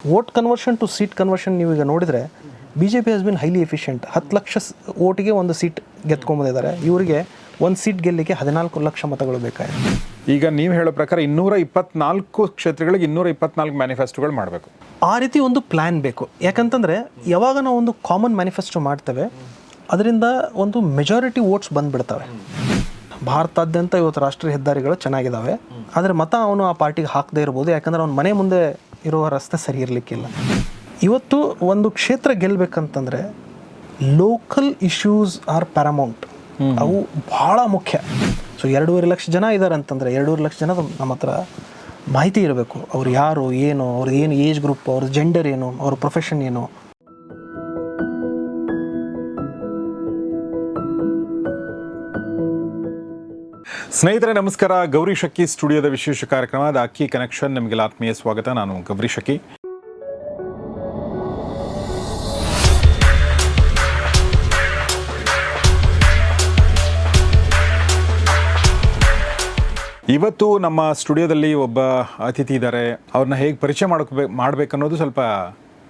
Vote conversion to seat conversion ನೀವು ಈಗ ನೋಡಿದರೆ BJP has been highly efficient. 10 lakh ಓಟಿಗೆ ಒಂದು ಸೀಟ್ ಗೆದ್ಕೊಂಡ್ಬಂದಿದ್ದಾರೆ. ಇವರಿಗೆ ಒಂದು ಸೀಟ್ ಗೆಲ್ಲಲಿಕ್ಕೆ 14 ಲಕ್ಷ ಮತಗಳು ಬೇಕಾಗಿದೆ. ಈಗ ನೀವು ಹೇಳೋ ಪ್ರಕಾರ 224 ಕ್ಷೇತ್ರಗಳಿಗೆ 224 ಮ್ಯಾನಿಫೆಸ್ಟೋಗಳು ಮಾಡಬೇಕು. ಆ ರೀತಿ ಒಂದು ಪ್ಲ್ಯಾನ್ ಬೇಕು. ಯಾಕಂತಂದರೆ ಯಾವಾಗ ನಾವು ಒಂದು ಕಾಮನ್ ಮ್ಯಾನಿಫೆಸ್ಟೋ ಮಾಡ್ತೇವೆ ಅದರಿಂದ ಒಂದು ಮೆಜಾರಿಟಿ ವೋಟ್ಸ್ ಬಂದುಬಿಡ್ತವೆ. ಭಾರತಾದ್ಯಂತ ಇವತ್ತು ರಾಷ್ಟ್ರೀಯ ಹೆದ್ದಾರಿಗಳು ಚೆನ್ನಾಗಿದ್ದಾವೆ, ಆದರೆ ಮತ ಅವನು ಆ ಪಾರ್ಟಿಗೆ ಹಾಕದೇ ಇರ್ಬೋದು, ಯಾಕಂದರೆ ಅವ್ನ ಮನೆ ಮುಂದೆ ಇರುವ ರಸ್ತೆ ಸರಿ ಇರಲಿಕ್ಕಿಲ್ಲ. ಇವತ್ತು ಒಂದು ಕ್ಷೇತ್ರ ಗೆಲ್ಲಬೇಕಂತಂದರೆ ಲೋಕಲ್ ಇಶ್ಯೂಸ್ ಆರ್ ಪ್ಯಾರಮೌಂಟ್, ಅವು ಭಾಳ ಮುಖ್ಯ. ಸೊ 2.5 ಲಕ್ಷ ಜನ ಇದ್ದಾರೆ ಅಂತಂದರೆ 2.5 ಲಕ್ಷ ಜನ ನಮ್ಮ ಹತ್ರ ಮಾಹಿತಿ ಇರಬೇಕು. ಅವ್ರು ಯಾರು, ಏನು, ಅವ್ರದ್ದು ಏನು ಏಜ್ ಗ್ರೂಪ್, ಅವ್ರ ಜೆಂಡರ್ ಏನು, ಅವ್ರ ಪ್ರೊಫೆಷನ್ ಏನು. ಸ್ನೇಹಿತರೆ ನಮಸ್ಕಾರ. ಗೌರಿ ಶಕ್ಕಿ ಸ್ಟುಡಿಯೋದ ವಿಶೇಷ ಕಾರ್ಯಕ್ರಮ ದ ಅಕ್ಕಿ ಕನೆಕ್ಷನ್ ನಿಮಗೆಲ್ಲ ಆತ್ಮೀಯ ಸ್ವಾಗತ. ನಾನು ಗೌರಿ ಶಕ್ಕಿ. ಇವತ್ತು ನಮ್ಮ ಸ್ಟುಡಿಯೋದಲ್ಲಿ ಒಬ್ಬ ಅತಿಥಿ ಇದ್ದಾರೆ. ಅವ್ರನ್ನ ಹೇಗೆ ಪರಿಚಯ ಮಾಡಬೇಕನ್ನೋದು ಸ್ವಲ್ಪ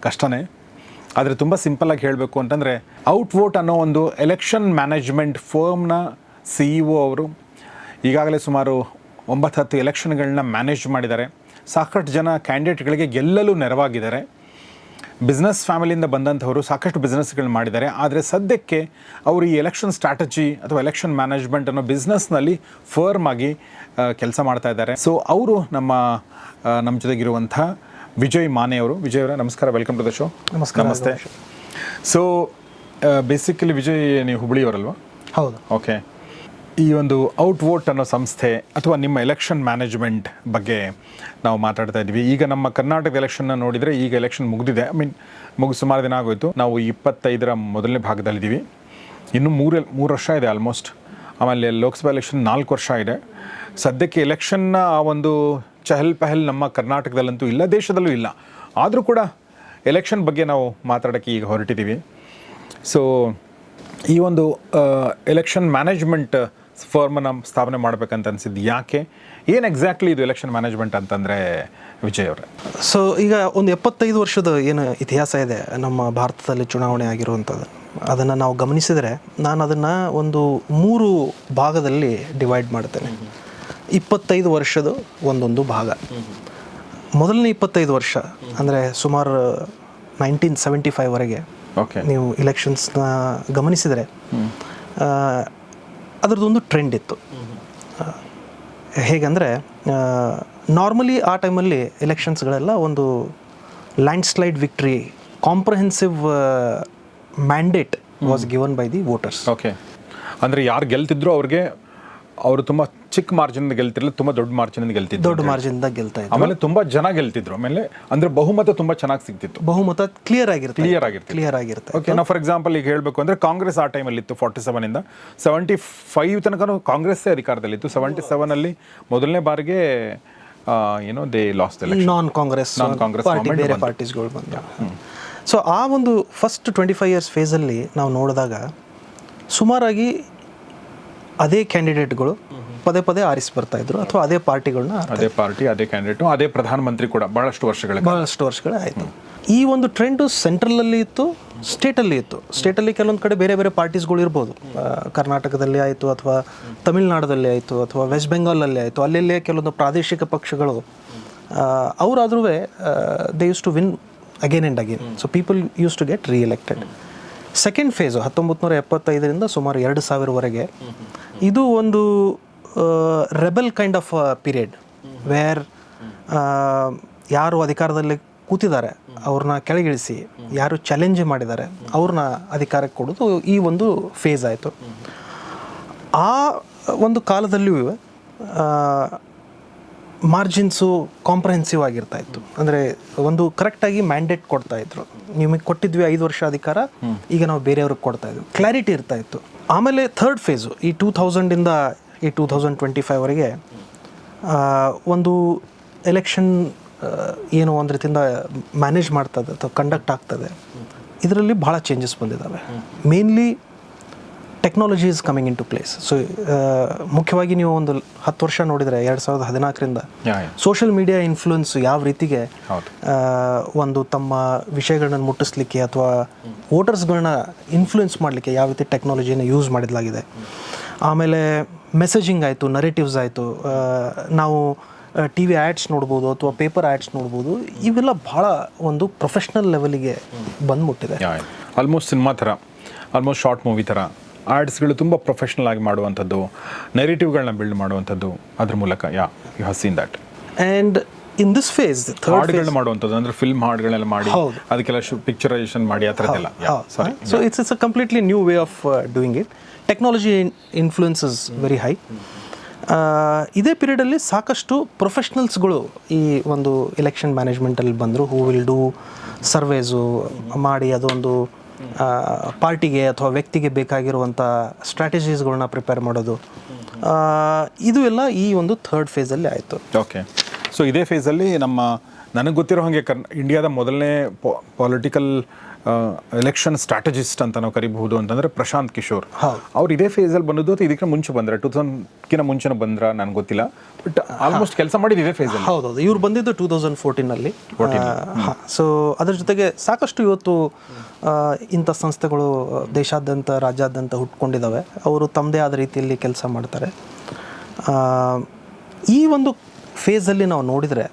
ಕಷ್ಟನೇ, ಆದರೆ ತುಂಬ ಸಿಂಪಲ್ಲಾಗಿ ಹೇಳಬೇಕು ಅಂತಂದರೆ ಔಟ್ವೋಟ್ ಅನ್ನೋ ಒಂದು ಎಲೆಕ್ಷನ್ ಮ್ಯಾನೇಜ್ಮೆಂಟ್ ಫರ್ಮ್ನ CEO ಅವರು ಈಗಾಗಲೇ ಸುಮಾರು 9-10 ಎಲೆಕ್ಷನ್ಗಳನ್ನ ಮ್ಯಾನೇಜ್ ಮಾಡಿದ್ದಾರೆ. ಸಾಕಷ್ಟು ಜನ ಕ್ಯಾಂಡಿಡೇಟ್ಗಳಿಗೆ ಗೆಲ್ಲಲು ನೆರವಾಗಿದ್ದಾರೆ. ಬಿಸ್ನೆಸ್ ಫ್ಯಾಮಿಲಿಯಿಂದ ಬಂದಂಥವರು ಸಾಕಷ್ಟು ಬಿಸ್ನೆಸ್ಗಳು ಮಾಡಿದ್ದಾರೆ. ಆದರೆ ಸದ್ಯಕ್ಕೆ ಅವರು ಈ ಎಲೆಕ್ಷನ್ ಸ್ಟ್ರಾಟಜಿ ಅಥವಾ ಎಲೆಕ್ಷನ್ ಮ್ಯಾನೇಜ್ಮೆಂಟ್ ಅನ್ನೋ ಬಿಸ್ನೆಸ್ನಲ್ಲಿ ಫರ್ಮ್ ಆಗಿ ಕೆಲಸ ಮಾಡ್ತಾ ಇದ್ದಾರೆ. ಸೊ ಅವರು ನಮ್ಮ ಜೊತೆಗಿರುವಂಥ ವಿಜಯ್ ಮಾನೆ ಅವರು. ವಿಜಯ್ ಅವರ ನಮಸ್ಕಾರ, ವೆಲ್ಕಮ್ ಟು ದ ಶೋ. ನಮಸ್ತೆ. ಸೊ ಬೇಸಿಕಲಿ ವಿಜಯ್, ನೀವು ಹುಬ್ಬಳ್ಳಿಯವರಲ್ವಾ? ಹೌದು. ಓಕೆ. ಈ ಒಂದು ಔಟ್ವೋಟ್ ಅನ್ನೋ ಸಂಸ್ಥೆ ಅಥವಾ ನಿಮ್ಮ ಎಲೆಕ್ಷನ್ ಮ್ಯಾನೇಜ್ಮೆಂಟ್ ಬಗ್ಗೆ ನಾವು ಮಾತಾಡ್ತಾ ಇದ್ವಿ. ಈಗ ನಮ್ಮ ಕರ್ನಾಟಕದ ಎಲೆಕ್ಷನ್ನ ನೋಡಿದರೆ ಈಗ ಎಲೆಕ್ಷನ್ ಮುಗಿದಿದೆ. ಸುಮಾರು ದಿನ ಆಗೋಯ್ತು. ನಾವು 25ರ ಮೊದಲನೇ ಭಾಗದಲ್ಲಿದ್ದೀವಿ. ಇನ್ನೂ ಮೂರು ವರ್ಷ ಇದೆ ಆಲ್ಮೋಸ್ಟ್. ಆಮೇಲೆ ಲೋಕಸಭಾ ಎಲೆಕ್ಷನ್ 4 ವರ್ಷ ಇದೆ. ಸದ್ಯಕ್ಕೆ ಎಲೆಕ್ಷನ್ನ ಆ ಒಂದು ಚಹಲ್ ಪಹಲ್ ನಮ್ಮ ಕರ್ನಾಟಕದಲ್ಲಂತೂ ಇಲ್ಲ, ದೇಶದಲ್ಲೂ ಇಲ್ಲ. ಆದರೂ ಕೂಡ ಎಲೆಕ್ಷನ್ ಬಗ್ಗೆ ನಾವು ಮಾತಾಡೋಕ್ಕೆ ಈಗ ಹೊರಟಿದ್ದೀವಿ. ಸೊ ಈ ಒಂದು ಎಲೆಕ್ಷನ್ ಮ್ಯಾನೇಜ್ಮೆಂಟ್ ಫರ್ಮನ್ನು ಸ್ಥಾಪನೆ ಮಾಡಬೇಕಂತ ಅನಿಸಿದ್ದು ಯಾಕೆ, ಏನು ಎಕ್ಸಾಕ್ಟ್ಲಿ ಇದು ಎಲೆಕ್ಷನ್ ಮ್ಯಾನೇಜ್ಮೆಂಟ್ ಅಂತಂದರೆ ವಿಜಯ್ ಅವರೇ? ಸೊ ಈಗ ಒಂದು 75 ವರ್ಷದ ಏನು ಇತಿಹಾಸ ಇದೆ ನಮ್ಮ ಭಾರತದಲ್ಲಿ ಚುನಾವಣೆ ಆಗಿರುವಂಥದ್ದು, ಅದನ್ನು ನಾವು ಗಮನಿಸಿದರೆ ನಾನು ಅದನ್ನು ಒಂದು 3 ಭಾಗದಲ್ಲಿ ಡಿವೈಡ್ ಮಾಡ್ತೇನೆ. 25 ವರ್ಷದ ಒಂದೊಂದು ಭಾಗ. ಮೊದಲನೇ 25 ವರ್ಷ ಅಂದರೆ ಸುಮಾರು 1975ವರೆಗೆ ನೀವು ಇಲೆಕ್ಷನ್ಸ್ನ ಗಮನಿಸಿದರೆ ಅದರದ್ದೊಂದು ಟ್ರೆಂಡ್ ಇತ್ತು. ಹೇಗೆಂದರೆ ನಾರ್ಮಲಿ ಆ ಟೈಮಲ್ಲಿ ಎಲೆಕ್ಷನ್ಸ್ಗಳೆಲ್ಲ ಒಂದು landslide victory, comprehensive mandate was given by the voters. Okay. ಅಂದರೆ ಯಾರು ಗೆಲ್ತಿದ್ರು ಅವ್ರಿಗೆ ಅವರು ತುಂಬ ಚಿಕ್ಕ ಮಾರ್ಜಿನಿಂದ ಗೆಲ್ತಿರಲಿಲ್ಲ, ತುಂಬ ದೊಡ್ಡ ಮಾರ್ಜಿನಿಂದ ಗೆಲ್ತಿದ್ರು. ದೊಡ್ಡ ಮಾರ್ಜಿನಿಂದ ಗೆಲ್ತಾ ಇದ್ರು. ಆಮೇಲೆ ತುಂಬ ಜನ ಗೆಲ್ತಿದ್ರು. ಆಮೇಲೆ ಅಂದರೆ ಬಹುಮತ ತುಂಬ ಚೆನ್ನಾಗಿ ಸಿಗ್ತಿತ್ತು. ಬಹುಮತ ಕ್ಲಿಯರ್ ಆಗಿರುತ್ತೆ. ಓಕೆ. ನಾವು ಫಾರ್ ಎಕ್ಸಾಂಪಲ್ ಈಗ ಹೇಳಬೇಕು ಅಂದರೆ ಕಾಂಗ್ರೆಸ್ ಆ ಟೈಮಲ್ಲಿ ಇತ್ತು. 47ಇಂದ 75 ತನಕ ಕಾಂಗ್ರೆಸ್ಸೇ ಅಧಿಕಾರದಲ್ಲಿತ್ತು. 77ನಲ್ಲಿ ಮೊದಲನೇ ಬಾರಿಗೆ ಏನೋ ದೇ ಲಾಸ್ಟ್ ಎಲೆಕ್ಷನ್. ನಾನ್ ಕಾಂಗ್ರೆಸ್ ಬೇರೆ ಪಾರ್ಟೀಸ್ಗಳು ಬಂದ. ಸೊ ಆ ಒಂದು ಫಸ್ಟ್ 25 ಇಯರ್ಸ್ ಫೇಸಲ್ಲಿ ನಾವು ನೋಡಿದಾಗ ಸುಮಾರಾಗಿ ಅದೇ ಕ್ಯಾಂಡಿಡೇಟ್ಗಳು ಪದೇ ಪದೇ ಆರಿಸಿ ಬರ್ತಾ ಇದ್ರು, ಅಥವಾ ಅದೇ ಪಾರ್ಟಿಗಳನ್ನ, ಅದೇ ಪಾರ್ಟಿ, ಅದೇ ಕ್ಯಾಂಡಿಡೇಟು, ಅದೇ ಪ್ರಧಾನಮಂತ್ರಿ ಕೂಡ ಬಹಳಷ್ಟು ವರ್ಷಗಳೇ ಆಯಿತು. ಈ ಒಂದು ಟ್ರೆಂಡು ಸೆಂಟ್ರಲಲ್ಲಿ ಇತ್ತು, ಸ್ಟೇಟಲ್ಲಿ ಇತ್ತು. ಸ್ಟೇಟಲ್ಲಿ ಕೆಲವೊಂದು ಕಡೆ ಬೇರೆ ಬೇರೆ ಪಾರ್ಟೀಸ್ಗಳು ಇರ್ಬೋದು. ಕರ್ನಾಟಕದಲ್ಲಿ ಆಯಿತು, ಅಥವಾ ತಮಿಳ್ನಾಡಲ್ಲಿ ಆಯಿತು, ಅಥವಾ ವೆಸ್ಟ್ ಬೆಂಗಾಲಲ್ಲಿ ಆಯಿತು. ಅಲ್ಲೆಲ್ಲೇ ಕೆಲವೊಂದು ಪ್ರಾದೇಶಿಕ ಪಕ್ಷಗಳು ಅವರಾದ್ರೂ they used to win again and again. So people used to get reelected. Second phase 1975ರಿಂದ ಸುಮಾರು 2000ವರೆಗೆ ಇದು ಒಂದು rebel kind of period, where ಯಾರು ಅಧಿಕಾರದಲ್ಲಿ ಕೂತಿದ್ದಾರೆ ಅವ್ರನ್ನ ಕೆಳಗಿಳಿಸಿ, ಯಾರು ಚಾಲೆಂಜ್ ಮಾಡಿದ್ದಾರೆ ಅವ್ರನ್ನ ಅಧಿಕಾರಕ್ಕೆ ಕೊಡೋದು ಈ ಒಂದು ಫೇಸ್ ಆಯಿತು. ಆ ಒಂದು ಕಾಲದಲ್ಲಿಯೂ ಮಾರ್ಜಿನ್ಸು ಕಾಂಪ್ರಹೆನ್ಸಿವ್ ಆಗಿರ್ತಾ ಇತ್ತು. ಅಂದರೆ ಒಂದು ಕರೆಕ್ಟಾಗಿ ಮ್ಯಾಂಡೇಟ್ ಕೊಡ್ತಾ ಇದ್ರು. ನಿಮಗೆ ಕೊಟ್ಟಿದ್ವಿ 5 ವರ್ಷ ಅಧಿಕಾರ, ಈಗ ನಾವು ಬೇರೆಯವ್ರಿಗೆ ಕೊಡ್ತಾ ಇದ್ವಿ, ಕ್ಲಾರಿಟಿ ಇರ್ತಾ ಇತ್ತು. ಆಮೇಲೆ ಥರ್ಡ್ ಫೇಸು ಈ 2000ಇಂದ ಈ 2025ವರೆಗೆ ಒಂದು ಎಲೆಕ್ಷನ್ ಏನು ಒಂದು ರೀತಿಯಿಂದ ಮ್ಯಾನೇಜ್ ಮಾಡ್ತದೆ ಅಥವಾ ಕಂಡಕ್ಟ್ ಆಗ್ತದೆ. ಇದರಲ್ಲಿ ಭಾಳ ಚೇಂಜಸ್ ಬಂದಿದ್ದಾವೆ. Mainly technology is coming in to place. So ಮುಖ್ಯವಾಗಿ ನೀವು ಒಂದು 10 ವರ್ಷ ನೋಡಿದರೆ 2014ರಿಂದ ಸೋಷಿಯಲ್ ಮೀಡಿಯಾ ಇನ್ಫ್ಲೂಯೆನ್ಸ್ ಯಾವ ರೀತಿಗೆ ಒಂದು ತಮ್ಮ ವಿಷಯಗಳನ್ನ ಮುಟ್ಟಿಸ್ಲಿಕ್ಕೆ ಅಥವಾ ವೋಟರ್ಸ್ಗಳನ್ನ ಇನ್ಫ್ಲೂಯೆನ್ಸ್ ಮಾಡಲಿಕ್ಕೆ ಯಾವ ರೀತಿ ಟೆಕ್ನಾಲಜಿನ ಯೂಸ್ ಮಾಡಿದಲಾಗಿದೆ. ಆಮೇಲೆ ಮೆಸೇಜಿಂಗ್ ಆಯಿತು, ನರೇಟಿವ್ಸ್ ಆಯಿತು, ನಾವು ಟಿ ವಿ ಆ್ಯಡ್ಸ್ ನೋಡ್ಬೋದು ಅಥವಾ ಪೇಪರ್ ಆ್ಯಡ್ಸ್ ನೋಡ್ಬೋದು. ಇವೆಲ್ಲ ಭಾಳ ಒಂದು ಪ್ರೊಫೆಷ್ನಲ್ ಲೆವೆಲಿಗೆ ಬಂದ್ಬಿಟ್ಟಿದೆ. ಆಲ್ಮೋಸ್ಟ್ ಸಿನಿಮಾ ಥರ, ಆಲ್ಮೋಸ್ಟ್ ಶಾರ್ಟ್ ಮೂವಿ ಥರ ಆ್ಯಡ್ಸ್ಗಳು ತುಂಬ ಪ್ರೊಫೆಷ್ನಲ್ ಆಗಿ ಮಾಡುವಂಥದ್ದು, ನೆರೇಟಿವ್ಗಳನ್ನ ಬಿಲ್ಡ್ ಮಾಡುವಂಥದ್ದು ಅದ್ರ ಮೂಲಕ you have seen that. And in this phase ಹಾಡುಗಳನ್ನ ಮಾಡುವಂಥದ್ದು ಅಂದರೆ ಫಿಲ್ಮ್ ಹಾಡುಗಳೆಲ್ಲ ಮಾಡಿ ಅದಕ್ಕೆಲ್ಲ ಪಿಕ್ಚರೈಸೇಷನ್ ಮಾಡಿ ಆ ಥರದ್ದೆಲ್ಲ. So it's a completely new way of doing it. Technology influence is very high. ಇದೇ ಪೀರಿಯಡಲ್ಲಿ ಸಾಕಷ್ಟು ಪ್ರೊಫೆಷ್ನಲ್ಸ್ಗಳು ಈ ಒಂದು ಎಲೆಕ್ಷನ್ ಮ್ಯಾನೇಜ್ಮೆಂಟಲ್ಲಿ ಬಂದರು. ಹೂ ವಿಲ್ ಡೂ ಸರ್ವೇಸು ಮಾಡಿ ಅದೊಂದು ಪಾರ್ಟಿಗೆ ಅಥವಾ ವ್ಯಕ್ತಿಗೆ ಬೇಕಾಗಿರುವಂಥ ಸ್ಟ್ರಾಟಜೀಸ್ಗಳನ್ನ ಪ್ರಿಪೇರ್ ಮಾಡೋದು. ಇದು ಎಲ್ಲ ಈ ಒಂದು ಥರ್ಡ್ ಫೇಸಲ್ಲಿ ಆಯಿತು. ಓಕೆ. ಸೊ ಇದೇ ಫೇಸಲ್ಲಿ ನನಗೆ ಗೊತ್ತಿರೋ ಹಾಗೆ ಇಂಡಿಯಾದ ಮೊದಲನೇ ಪೊಲಿಟಿಕಲ್ ಎಲೆಕ್ಷನ್ ಸ್ಟ್ರಾಟಜಿಸ್ಟ್ ಅಂತ ನಾವು ಕರಿಬಹುದು ಅಂತಂದರೆ ಪ್ರಶಾಂತ್ ಕಿಶೋರ್. ಅವ್ರು ಇದೇ ಫೇಸಲ್ಲಿ ಬಂದದ್ದು ಅಥವಾ ಇದಕ್ಕೆ ಮುಂಚೆ ಬಂದರೆ 2000ಕಿಂತ ಮುಂಚೆನೂ ಬಂದ್ರ ನನಗೆ ಗೊತ್ತಿಲ್ಲ, ಬಟ್ ಆಲ್ಮೋಸ್ಟ್ ಕೆಲಸ ಮಾಡಿದ್ದು ಇದೇ ಫೇಸಲ್ಲಿ. ಹೌದೌದು, ಇವ್ರು ಬಂದಿದ್ದು 2014ನಲ್ಲಿ. ಸೊ ಅದ್ರ ಜೊತೆಗೆ ಸಾಕಷ್ಟು ಇವತ್ತು ಇಂಥ ಸಂಸ್ಥೆಗಳು ದೇಶಾದ್ಯಂತ ರಾಜ್ಯಾದ್ಯಂತ ಹುಟ್ಕೊಂಡಿದ್ದಾವೆ. ಅವರು ತಮ್ಮದೇ ಆದ ರೀತಿಯಲ್ಲಿ ಕೆಲಸ ಮಾಡ್ತಾರೆ. ಈ ಒಂದು ಫೇಸಲ್ಲಿ ನಾವು ನೋಡಿದರೆ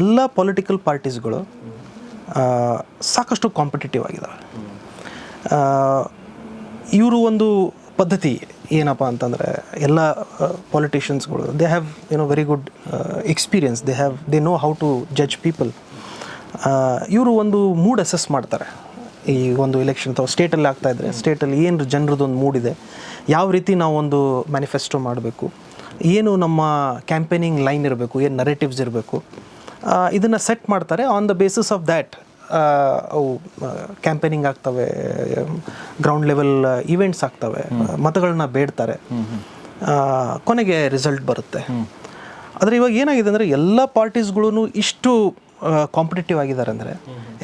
ಎಲ್ಲ ಪೊಲಿಟಿಕಲ್ ಪಾರ್ಟೀಸ್ಗಳು ಸಾಕಷ್ಟು ಕಾಂಪಿಟೇಟಿವ್ ಆಗಿದ್ದಾವೆ. ಇವರು ಒಂದು ಪದ್ಧತಿ ಏನಪ್ಪ ಅಂತಂದರೆ ಎಲ್ಲ ಪೊಲಿಟಿಷಿಯನ್ಸ್ಗಳು they have very good experience, they know how to judge people. ಇವರು ಒಂದು ಮೂಡ್ ಅಸೆಸ್ ಮಾಡ್ತಾರೆ. ಈ ಒಂದು ಎಲೆಕ್ಷನ್ ಅಥವಾ ಸ್ಟೇಟಲ್ಲಿ ಆಗ್ತಾಯಿದ್ರೆ ಸ್ಟೇಟಲ್ಲಿ ಏನು ಜನರದೊಂದು ಮೂಡ್ ಇದೆ, ಯಾವ ರೀತಿ ನಾವು ಒಂದು ಮ್ಯಾನಿಫೆಸ್ಟೋ ಮಾಡಬೇಕು, ಏನು ನಮ್ಮ ಕ್ಯಾಂಪೇನಿಂಗ್ ಲೈನ್ ಇರಬೇಕು, ಏನು ನರೇಟಿವ್ಸ್ ಇರಬೇಕು, ಇದನ್ನು ಸೆಟ್ ಮಾಡ್ತಾರೆ. On the basis of that ಅವು ಕ್ಯಾಂಪೇನಿಂಗ್ ಆಗ್ತವೆ, ಗ್ರೌಂಡ್ ಲೆವೆಲ್ ಈವೆಂಟ್ಸ್ ಆಗ್ತವೆ, ಮತಗಳನ್ನ ಬೇಡ್ತಾರೆ, ಕೊನೆಗೆ ರಿಸಲ್ಟ್ ಬರುತ್ತೆ. ಆದರೆ ಇವಾಗ ಏನಾಗಿದೆ ಅಂದರೆ ಎಲ್ಲ ಪಾರ್ಟೀಸ್ಗಳೂ ಇಷ್ಟು ಕಾಂಪಿಟೇಟಿವ್ ಆಗಿದ್ದಾರೆ ಅಂದರೆ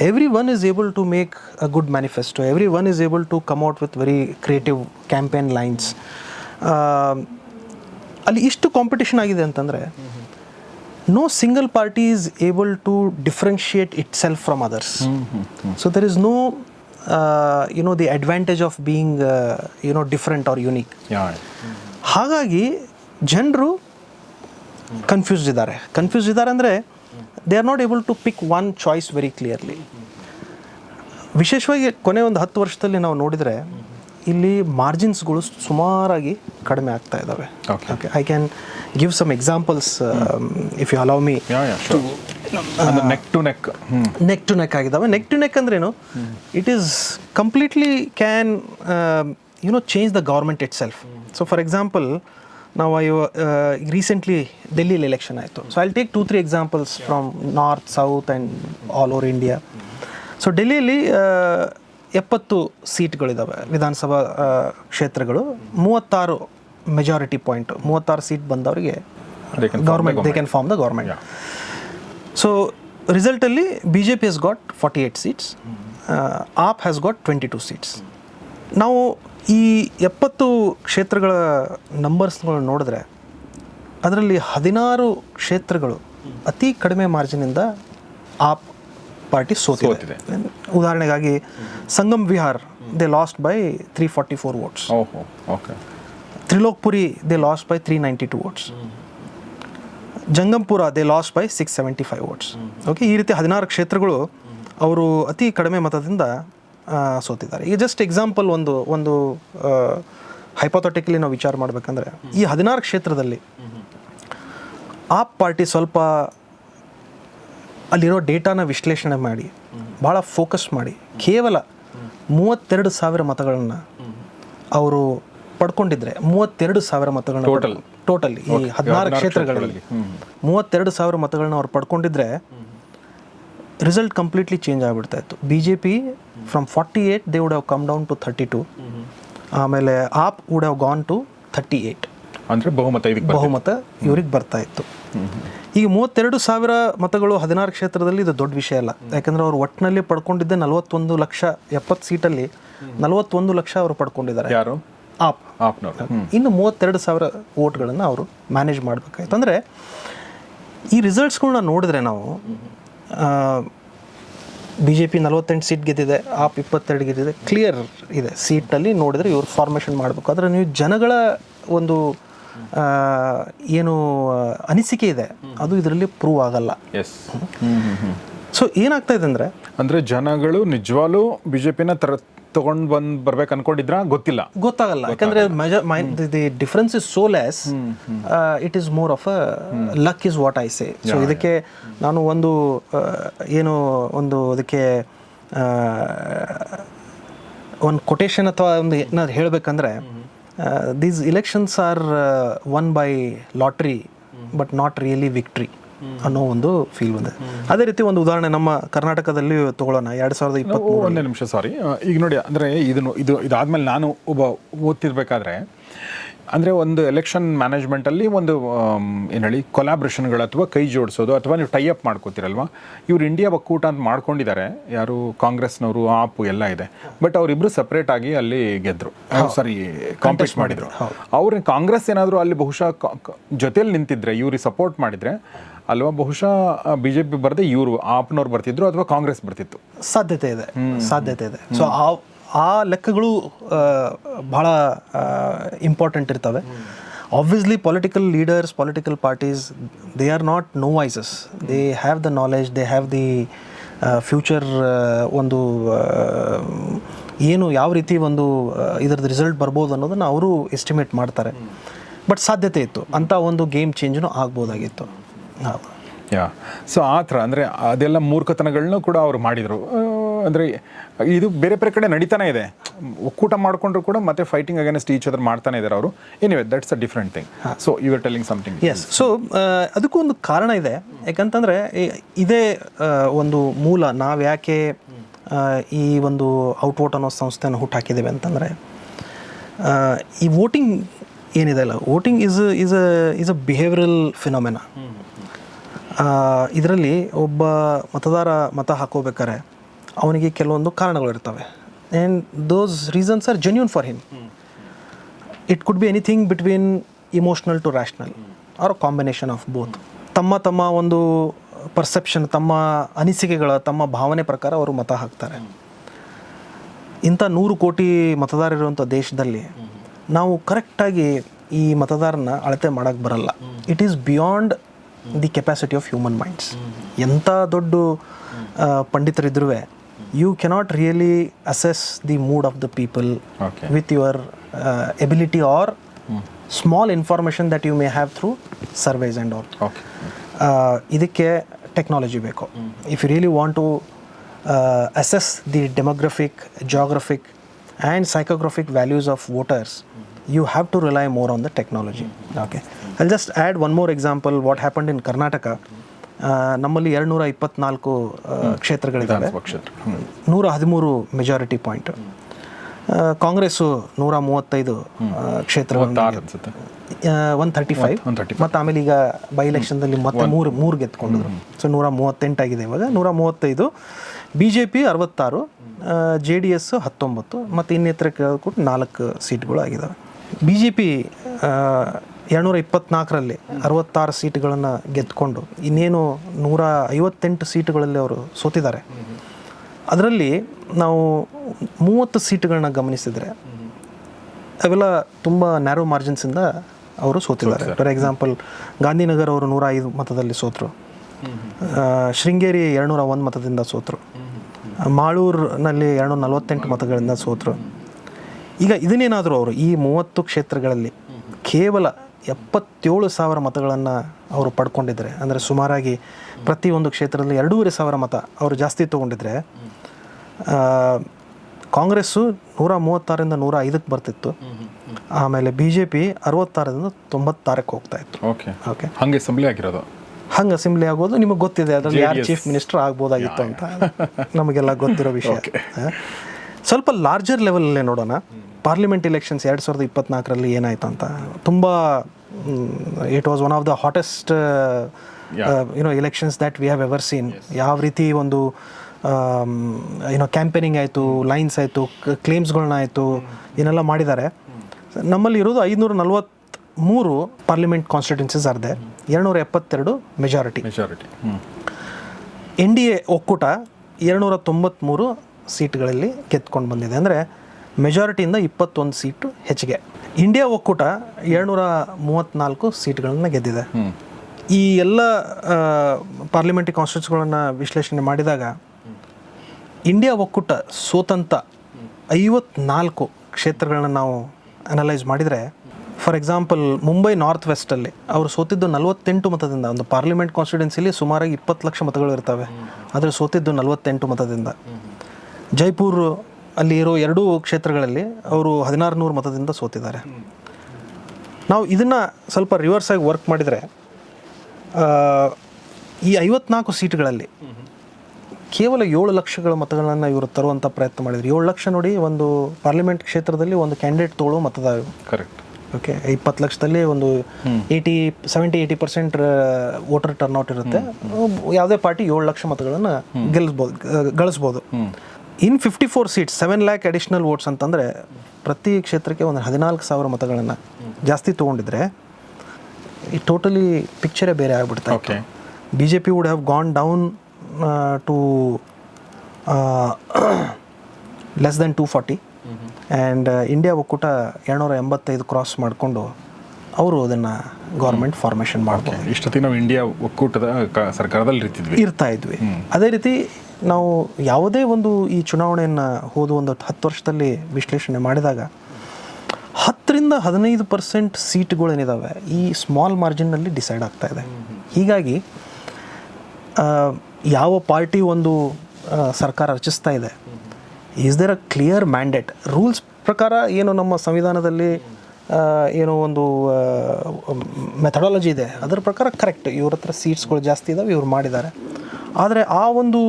every one is able to make a good manifesto, every one is able to come out with very creative campaign lines. ಅಲ್ಲಿ ಇಷ್ಟು ಕಾಂಪಿಟೇಷನ್ ಆಗಿದೆ ಅಂತಂದರೆ no single party is able to differentiate itself from others. So there is no the advantage of being different or unique. ಹಾಗಾಗಿ ಜನರು confused ಇದ್ದಾರೆ ಅಂದರೆ they are not able to pick one choice very clearly. ವಿಶೇಷವಾಗಿ ಕೊನೆ ಒಂದು 10 ವರ್ಷದಲ್ಲಿ ನಾವು ನೋಡಿದರೆ ಇಲ್ಲಿ ಮಾರ್ಜಿನ್ಸ್ಗಳು ಸುಮಾರಾಗಿ ಕಡಿಮೆ ಆಗ್ತಾ ಇದ್ದಾವೆ. Okay, I can give some examples if you allow me. Neck to neck ಆಗಿದ್ದಾವೆ. ನೆಕ್ ಟು ನೆಕ್ ಅಂದ್ರೇನು? It is completely can change the government itself. So for example, ನಾವು ರೀಸೆಂಟ್ಲಿ ಡೆಲ್ಲಿಲಿ ಎಲೆಕ್ಷನ್ ಆಯಿತು. So I'll take 2-3 examples from north, south and all over India. So ಡೆಲ್ಲಿಯಲ್ಲಿ 70 ಸೀಟ್ಗಳಿದ್ದಾವೆ ವಿಧಾನಸಭಾ ಕ್ಷೇತ್ರಗಳು. 36 majority point, 36 seat ಬಂದವರಿಗೆ government, they can form the government. So ರಿಸಲ್ಟಲ್ಲಿ BJP has got 48 seats, AAP has got 22 seats. ನಾವು ಈ 70 ಕ್ಷೇತ್ರಗಳ ನಂಬರ್ಸ್ಗಳು ನೋಡಿದ್ರೆ ಅದರಲ್ಲಿ 16 ಕ್ಷೇತ್ರಗಳು ಅತಿ ಕಡಿಮೆ ಮಾರ್ಜಿನಿಂದ ಆಪ್ ಪಾರ್ಟಿ ಸೋತಿದೆ. ಉದಾಹರಣೆಗಾಗಿ Sangam Vihar they lost by 344 votes. Trilokpuri they lost by 392 votes. Jangpura they lost by 675 votes. Okay, ಈ ರೀತಿ 16 ಕ್ಷೇತ್ರಗಳು ಅವರು ಅತಿ ಕಡಿಮೆ ಮತದಿಂದ ಸೋತಿದ್ದಾರೆ. ಈಗ ಜಸ್ಟ್ ಎಕ್ಸಾಂಪಲ್ ಒಂದು ಹೈಪೋಥೆಟಿಕಲಿ ನಾವು ವಿಚಾರ ಮಾಡಬೇಕಂದ್ರೆ ಈ 16 ಕ್ಷೇತ್ರದಲ್ಲಿ ಆಪ್ ಪಾರ್ಟಿ ಸ್ವಲ್ಪ ಅಲ್ಲಿರೋ ಡೇಟಾನ ವಿಶ್ಲೇಷಣೆ ಮಾಡಿ ಭಾಳ ಫೋಕಸ್ ಮಾಡಿ ಕೇವಲ 32,000 ಮತಗಳನ್ನು ಅವರು ಪಡ್ಕೊಂಡಿದ್ರೆ, 32,000 ಮತಗಳನ್ನ ಟೋಟಲ್ ಈ 16 ಕ್ಷೇತ್ರಗಳಲ್ಲಿ 32,000 ಮತಗಳನ್ನ ಅವ್ರು ಪಡ್ಕೊಂಡಿದ್ರೆ ರಿಸಲ್ಟ್ ಕಂಪ್ಲೀಟ್ಲಿ ಚೇಂಜ್ ಆಗಿಬಿಡ್ತಾ ಇತ್ತು. BJP from 48 they would have come down to 32. ಆಮೇಲೆ AAP would have gone to 38. ಅಂದರೆ ಬಹುಮತ ಇವ್ರಿಗೆ ಬರ್ತಾ ಇತ್ತು. ಈಗ 32,000 ಮತಗಳು 16 ಕ್ಷೇತ್ರದಲ್ಲಿ ಇದು ದೊಡ್ಡ ವಿಷಯ ಅಲ್ಲ. ಯಾಕಂದರೆ ಅವರು ಒಟ್ಟಿನಲ್ಲಿ ಪಡ್ಕೊಂಡಿದ್ದೆ 41 ಲಕ್ಷ. 70 ಸೀಟಲ್ಲಿ 41 ಲಕ್ಷ ಅವರು ಪಡ್ಕೊಂಡಿದ್ದಾರೆ. ಯಾರು? ಆಪ್ನವರು. ಇನ್ನು 32,000 ವೋಟ್ಗಳನ್ನು ಅವರು ಮ್ಯಾನೇಜ್ ಮಾಡಬೇಕಾಯ್ತು. ಅಂದರೆ ಈ ರಿಸಲ್ಟ್ಸ್ಗಳನ್ನ ನೋಡಿದ್ರೆ ನಾವು BJP 48 ಸೀಟ್ ಗೆದ್ದಿದೆ, ಆಪ್ 22 ಗೆದ್ದಿದೆ, ಕ್ಲಿಯರ್ ಇದೆ. ಸೀಟಲ್ಲಿ ನೋಡಿದರೆ ಇವರು ಫಾರ್ಮೇಷನ್ ಮಾಡಬೇಕು. ಆದರೆ ನೀವು ಜನಗಳ ಒಂದು ಏನು ಅನಿಸಿಕೆ ಇದೆ ಅದು ಇದರಲ್ಲಿ ಪ್ರೂವ್ ಆಗಲ್ಲ. ಎಸ್. ಸೊ ಏನಾಗ್ತಾ ಇದೆ ಅಂದರೆ ಜನಗಳು ನಿಜವಾಗ್ಲೂ ಬಿಜೆಪಿನ ತಗೊಂಡು ಬರ್ಬೇಕು ಅನ್ಕೊಂಡಿದ್ರ ಗೊತ್ತಾಗಲ್ಲ. ಯಾಕಂದ್ರೆ the difference is so less, it is more of a luck is what I say. So ಇದಕ್ಕೆ ನಾನು ಅದಕ್ಕೆ ಒಂದು ಕೊಟೇಶನ್ ಅಥವಾ ಒಂದು ಏನಾದ್ರು ಹೇಳಬೇಕಂದ್ರೆ, these elections are won by lottery but not really victory ಅನ್ನೋ ಒಂದು ಫೀಲ್ ಬಂದಿದೆ. ಅದೇ ರೀತಿ ಒಂದು ಉದಾಹರಣೆ ನಮ್ಮ ಕರ್ನಾಟಕದಲ್ಲಿ ತಗೊಳ್ಳೋಣ. 2023. ಒಂದೇ ನಿಮಿಷ, ಸಾರಿ. ಈಗ ನೋಡಿ, ಅಂದರೆ ಇದಾದ್ಮೇಲೆ ನಾನು ಒಬ್ಬ ಓದ್ತಿರ್ಬೇಕಾದ್ರೆ ಅಂದರೆ ಒಂದು ಎಲೆಕ್ಷನ್ ಮ್ಯಾನೇಜ್ಮೆಂಟಲ್ಲಿ ಒಂದು ಏನು ಹೇಳಿ ಕೊಲಾಬ್ರೇಷನ್ಗಳು ಅಥವಾ ಕೈ ಜೋಡಿಸೋದು ಅಥವಾ ನೀವು ಟೈ ಅಪ್ ಮಾಡ್ಕೋತೀರಲ್ವ, ಇವ್ರು ಇಂಡಿಯಾ ಒಕ್ಕೂಟ ಅಂತ ಮಾಡ್ಕೊಂಡಿದ್ದಾರೆ. ಯಾರು ಕಾಂಗ್ರೆಸ್ನವರು, ಆಪು ಎಲ್ಲ ಇದೆ. ಬಟ್ ಅವರಿಬ್ಬರು ಸಪ್ರೇಟ್ ಆಗಿ ಅಲ್ಲಿ ಗೆದ್ದರು, ಸಾರಿ ಕಾಂಪೀಟ್ ಮಾಡಿದರು. ಅವ್ರು ಕಾಂಗ್ರೆಸ್ ಏನಾದರೂ ಅಲ್ಲಿ ಬಹುಶಃ ಜೊತೆಯಲ್ಲಿ ನಿಂತಿದ್ರೆ, ಇವ್ರಿಗೆ ಸಪೋರ್ಟ್ ಮಾಡಿದರೆ ಅಲ್ವಾ ಬಹುಶಃ BJP ಬರದೆ ಇವರು ಆಪ್ನವ್ರು ಬರ್ತಿದ್ರು ಅಥವಾ ಕಾಂಗ್ರೆಸ್ ಬರ್ತಿತ್ತು. ಸಾಧ್ಯತೆ ಇದೆ. ಸೊ ಆ ಲೆಕ್ಕಗಳು ಭಾಳ ಇಂಪಾರ್ಟೆಂಟ್ ಇರ್ತವೆ. Obviously political leaders, political parties, they are not novices. They have the knowledge, they have the future ಒಂದು ಏನು ಯಾವ ರೀತಿ ಒಂದು ಇದರದ್ದು ರಿಸಲ್ಟ್ ಬರ್ಬೋದು ಅನ್ನೋದನ್ನು ಅವರು ಎಸ್ಟಿಮೇಟ್ ಮಾಡ್ತಾರೆ. ಬಟ್ ಸಾಧ್ಯತೆ ಇತ್ತು, ಅಂಥ ಒಂದು ಗೇಮ್ ಚೇಂಜ್ನೂ ಆಗ್ಬೋದಾಗಿತ್ತು. ಸೊ ಆ ಥರ ಅಂದರೆ ಅದೆಲ್ಲ ಮೂರ್ಖತನಗಳನ್ನೂ ಕೂಡ ಅವ್ರು ಮಾಡಿದರು. ಅಂದರೆ ಇದು ಬೇರೆ ಬೇರೆ ಕಡೆ ನಡೀತಾನೆ ಇದೆ. ಒಕ್ಕೂಟ ಮಾಡಿಕೊಂಡ್ರು ಕೂಡ ಮತ್ತೆ ಫೈಟಿಂಗ್ ಅಗೇನ್ಸ್ಟ್ ಈಚ್ ಅದರ್ ಮಾಡ್ತಾನೆ ಇದ್ದಾರೆ ಅವರು. Anyway, that's a different thing. So you are telling something. Yes. So ಅದಕ್ಕೂ ಒಂದು ಕಾರಣ ಇದೆ. ಯಾಕಂತಂದರೆ ಇದೇ ಒಂದು ಮೂಲ. ನಾವು ಯಾಕೆ ಈ ಒಂದು ಔಟ್ವೋಟ್ ಅನ್ನೋ ಸಂಸ್ಥೆಯನ್ನು ಹುಟ್ಟಾಕಿದ್ದೇವೆ ಅಂತಂದರೆ, ಈ ವೋಟಿಂಗ್ ಏನಿದೆ ಅಲ್ಲ, voting is a behavioural phenomena. ಇದರಲ್ಲಿ ಒಬ್ಬ ಮತದಾರ ಮತ ಹಾಕೋಬೇಕಾರೆ ಅವನಿಗೆ ಕೆಲವೊಂದು ಕಾರಣಗಳಿರ್ತವೆ. And those reasons are genuine for him. It could be anything between emotional to rational or combination of both. ತಮ್ಮ ಒಂದು ಪರ್ಸೆಪ್ಷನ್, ತಮ್ಮ ಅನಿಸಿಕೆಗಳ, ತಮ್ಮ ಭಾವನೆ ಪ್ರಕಾರ ಅವರು ಮತ ಹಾಕ್ತಾರೆ. ಇಂಥ 100 ಕೋಟಿ ಮತದಾರರಿರುವಂಥ ದೇಶದಲ್ಲಿ ನಾವು ಕರೆಕ್ಟಾಗಿ ಈ ಮತದಾರನ ಅಳತೆ ಮಾಡೋಕ್ಕೆ ಬರಲ್ಲ. It is beyond the capacity of human minds. ಎಂಥ ದೊಡ್ಡ ಪಂಡಿತರಿದ್ರೂ you cannot really assess the mood of the people with your ability or small information that you may have through surveys and all. ಇದಕ್ಕೆ technology ಬೇಕು. If you really want to assess the demographic, geographic and psychographic values of voters, you have to rely more on the technology. Okay, I'll just add one more example what happened in Karnataka. ನಮ್ಮಲ್ಲಿ 224 ಕ್ಷೇತ್ರಗಳಿದ್ದಾವೆ, 113 majority point. Congress 135 ಕ್ಷೇತ್ರಗಳು, 135. ಮತ್ತು ಆಮೇಲೆ ಈಗ by ಎಲೆಕ್ಷನ್ದಲ್ಲಿ ಮತ್ತೆ ಮೂರು ಗೆದ್ಕೊಂಡಿದ್ರು. So 138 ಆಗಿದೆ ಇವಾಗ. 135. BJP 66, JDS 19 ಮತ್ತು ಇನ್ನಿತರ ಕೇಳ್ಕೊಟ್ಟು 4 ಸೀಟ್ಗಳು ಆಗಿದ್ದಾವೆ. BJP 224ರಲ್ಲಿ 66 ಸೀಟ್ಗಳನ್ನು ಗೆದ್ಕೊಂಡು ಇನ್ನೇನು 158 ಸೀಟುಗಳಲ್ಲಿ ಅವರು ಸೋತಿದ್ದಾರೆ. ಅದರಲ್ಲಿ ನಾವು 30 ಸೀಟುಗಳನ್ನ ಗಮನಿಸಿದರೆ ಅವೆಲ್ಲ ತುಂಬ ನ್ಯಾರೋ ಮಾರ್ಜಿನ್ಸಿಂದ ಅವರು ಸೋತಿದ್ದಾರೆ. ಫಾರ್ ಎಕ್ಸಾಂಪಲ್, ಗಾಂಧಿನಗರ್ ಅವರು 105 ಮತದಲ್ಲಿ ಸೋತರು, ಶೃಂಗೇರಿ 201 ಮತದಿಂದ ಸೋತರು, ಮಾಳೂರಿನಲ್ಲಿ 248 ಮತಗಳಿಂದ ಸೋತರು. ಈಗ ಇದನ್ನೇನಾದರೂ ಅವರು ಈ 30 ಕ್ಷೇತ್ರಗಳಲ್ಲಿ ಕೇವಲ 77,000 ಮತಗಳನ್ನು ಅವರು ಪಡ್ಕೊಂಡಿದ್ದಾರೆ, ಅಂದರೆ ಸುಮಾರಾಗಿ ಪ್ರತಿಯೊಂದು ಕ್ಷೇತ್ರದಲ್ಲಿ 2,500 ಮತ ಅವರು ಜಾಸ್ತಿ ತೊಗೊಂಡಿದ್ರೆ, ಕಾಂಗ್ರೆಸ್ಸು 136ರಿಂದ 105ಕ್ಕೆ ಬರ್ತಿತ್ತು. ಆಮೇಲೆ BJP 66ರಿಂದ 96ಕ್ಕೆ ಹೋಗ್ತಾ ಇತ್ತು. ಓಕೆ, ಹಂಗೆ ಅಸೆಂಬ್ಲಿ ಆಗಿರೋದು. ಹಂಗೆ ಅಸೆಂಬ್ಲಿ ಆಗೋದು ನಿಮಗೆ ಗೊತ್ತಿದೆ. ಅದರಲ್ಲಿ ಯಾರು ಚೀಫ್ ಮಿನಿಸ್ಟರ್ ಆಗ್ಬೋದಾಗಿತ್ತು ಅಂತ ನಮಗೆಲ್ಲ ಗೊತ್ತಿರೋ ವಿಷಯ. ಸ್ವಲ್ಪ ಲಾರ್ಜರ್ ಲೆವೆಲಲ್ಲೇ ನೋಡೋಣ. ಪಾರ್ಲಿಮೆಂಟ್ ಎಲೆಕ್ಷನ್ಸ್ 2024ರಲ್ಲಿ ಏನಾಯ್ತು ಅಂತ. ತುಂಬ it was one of the hottest elections that we have ever seen. ಯಾವ ರೀತಿ ಒಂದು ಕ್ಯಾಂಪೇನಿಂಗ್ ಆಯಿತು, ಲೈನ್ಸ್ ಆಯಿತು, ಕ್ಲೇಮ್ಸ್ಗಳನ್ನ ಆಯಿತು, ಏನೆಲ್ಲ ಮಾಡಿದ್ದಾರೆ. ನಮ್ಮಲ್ಲಿ ಇರೋದು 543 parliament constituencies are there, 272 majority. N D A ಒಕ್ಕೂಟ 293 ಸೀಟ್ಗಳಲ್ಲಿ ಗೆದ್ಕೊಂಡು ಬಂದಿದೆ, ಅಂದರೆ ಮೆಜಾರಿಟಿಯಿಂದ 21 ಸೀಟು ಹೆಚ್ಚಿಗೆ. ಇಂಡಿಯಾ ಒಕ್ಕೂಟ 234 ಸೀಟ್ಗಳನ್ನು ಗೆದ್ದಿದೆ. ಈ ಎಲ್ಲ ಪಾರ್ಲಿಮೆಂಟ್ರಿ ಕಾನ್ಸ್ಟಿಟ್ಯೂನ್ಸಿಗಳನ್ನು ವಿಶ್ಲೇಷಣೆ ಮಾಡಿದಾಗ ಇಂಡಿಯಾ ಒಕ್ಕೂಟ ಸೋತಂಥ 54 ಕ್ಷೇತ್ರಗಳನ್ನ ನಾವು ಅನಲೈಸ್ ಮಾಡಿದರೆ, ಫಾರ್ ಎಕ್ಸಾಂಪಲ್ ಮುಂಬೈ ನಾರ್ತ್ ವೆಸ್ಟಲ್ಲಿ ಅವರು ಸೋತಿದ್ದು 48 ಮತದಿಂದ. ಒಂದು ಪಾರ್ಲಿಮೆಂಟ್ ಕಾನ್ಸ್ಟಿಟ್ಯೂನ್ಸಿಲಿ ಸುಮಾರಾಗಿ 20 ಲಕ್ಷ ಮತಗಳು ಇರ್ತವೆ, ಆದರೆ ಸೋತಿದ್ದು 48 ಮತದಿಂದ. ಜೈಪುರ್ ಅಲ್ಲಿ ಇರೋ 2 ಕ್ಷೇತ್ರಗಳಲ್ಲಿ ಅವರು 1600 ಮತದಿಂದ ಸೋತಿದ್ದಾರೆ. ನಾವು ಇದನ್ನು ಸ್ವಲ್ಪ ರಿವರ್ಸ್ ಆಗಿ ವರ್ಕ್ ಮಾಡಿದರೆ ಈ 54 ಸೀಟ್ಗಳಲ್ಲಿ ಕೇವಲ 7 ಲಕ್ಷಗಳ ಮತಗಳನ್ನು ಇವರು ತರುವಂಥ ಪ್ರಯತ್ನ ಮಾಡಿದ್ರು. 7 ಲಕ್ಷ ನೋಡಿ, ಒಂದು ಪಾರ್ಲಿಮೆಂಟ್ ಕ್ಷೇತ್ರದಲ್ಲಿ ಒಂದು ಕ್ಯಾಂಡಿಡೇಟ್ ತೊಗೊಳ್ಳೋ ಮತದಾರ. ಕರೆಕ್ಟ್. ಓಕೆ, 20 ಲಕ್ಷದಲ್ಲಿ ಒಂದು 70-80% ವೋಟರ್ ಟರ್ನ್ಔಟ್ ಇರುತ್ತೆ. ಯಾವುದೇ ಪಾರ್ಟಿ 7 ಲಕ್ಷ ಮತಗಳನ್ನು ಗಳಿಸ್ಬೋದು. ಇನ್ 54 ಸೀಟ್ಸ್ 7 ಲ್ಯಾಕ್ ಅಡಿಷನಲ್ ವೋಟ್ಸ್ ಅಂತಂದರೆ ಪ್ರತಿ ಕ್ಷೇತ್ರಕ್ಕೆ ಒಂದು 14,000 ಮತಗಳನ್ನು ಜಾಸ್ತಿ ತೊಗೊಂಡಿದ್ರೆ ಈ ಟೋಟಲಿ ಪಿಕ್ಚರೇ ಬೇರೆ ಆಗ್ಬಿಡ್ತಾ. Okay, BJP would have gone down to less than 240 and India ಒಕ್ಕೂಟ 285 ಕ್ರಾಸ್ ಮಾಡಿಕೊಂಡು ಅವರು ಅದನ್ನು ಗೌರ್ಮೆಂಟ್ ಫಾರ್ಮೇಷನ್ ಮಾಡ್ಬೋದು. ಇಷ್ಟೊತ್ತಿಗೆ ನಾವು ಇಂಡಿಯಾ ಒಕ್ಕೂಟದ ಸರ್ಕಾರದಲ್ಲಿ ಇರ್ತಾ ಇದ್ವಿ. ಅದೇ ರೀತಿ ನಾವು ಯಾವುದೇ ಒಂದು ಈ ಚುನಾವಣೆಯನ್ನು ಹೋದ ಒಂದು 10 ವರ್ಷದಲ್ಲಿ ವಿಶ್ಲೇಷಣೆ ಮಾಡಿದಾಗ 10-15% ಸೀಟ್ಗಳೇನಿದ್ದಾವೆ ಈ ಸ್ಮಾಲ್ ಮಾರ್ಜಿನ್ನಲ್ಲಿ ಡಿಸೈಡ್ ಆಗ್ತಾ ಇದೆ. ಹೀಗಾಗಿ ಯಾವ ಪಾರ್ಟಿ ಒಂದು ಸರ್ಕಾರ ರಚಿಸ್ತಾ ಇದೆ, is there a clear mandate? Rules ಪ್ರಕಾರ ಏನು ನಮ್ಮ ಸಂವಿಧಾನದಲ್ಲಿ ಏನೋ ಒಂದು ಮೆಥಡಾಲಜಿ ಇದೆ, ಅದರ ಪ್ರಕಾರ ಕರೆಕ್ಟ್, ಇವ್ರ ಹತ್ರ ಸೀಟ್ಸ್ಗಳು ಜಾಸ್ತಿ ಇದ್ದಾವೆ, ಇವ್ರು ಮಾಡಿದ್ದಾರೆ. ಆದರೆ ಆ ಒಂದು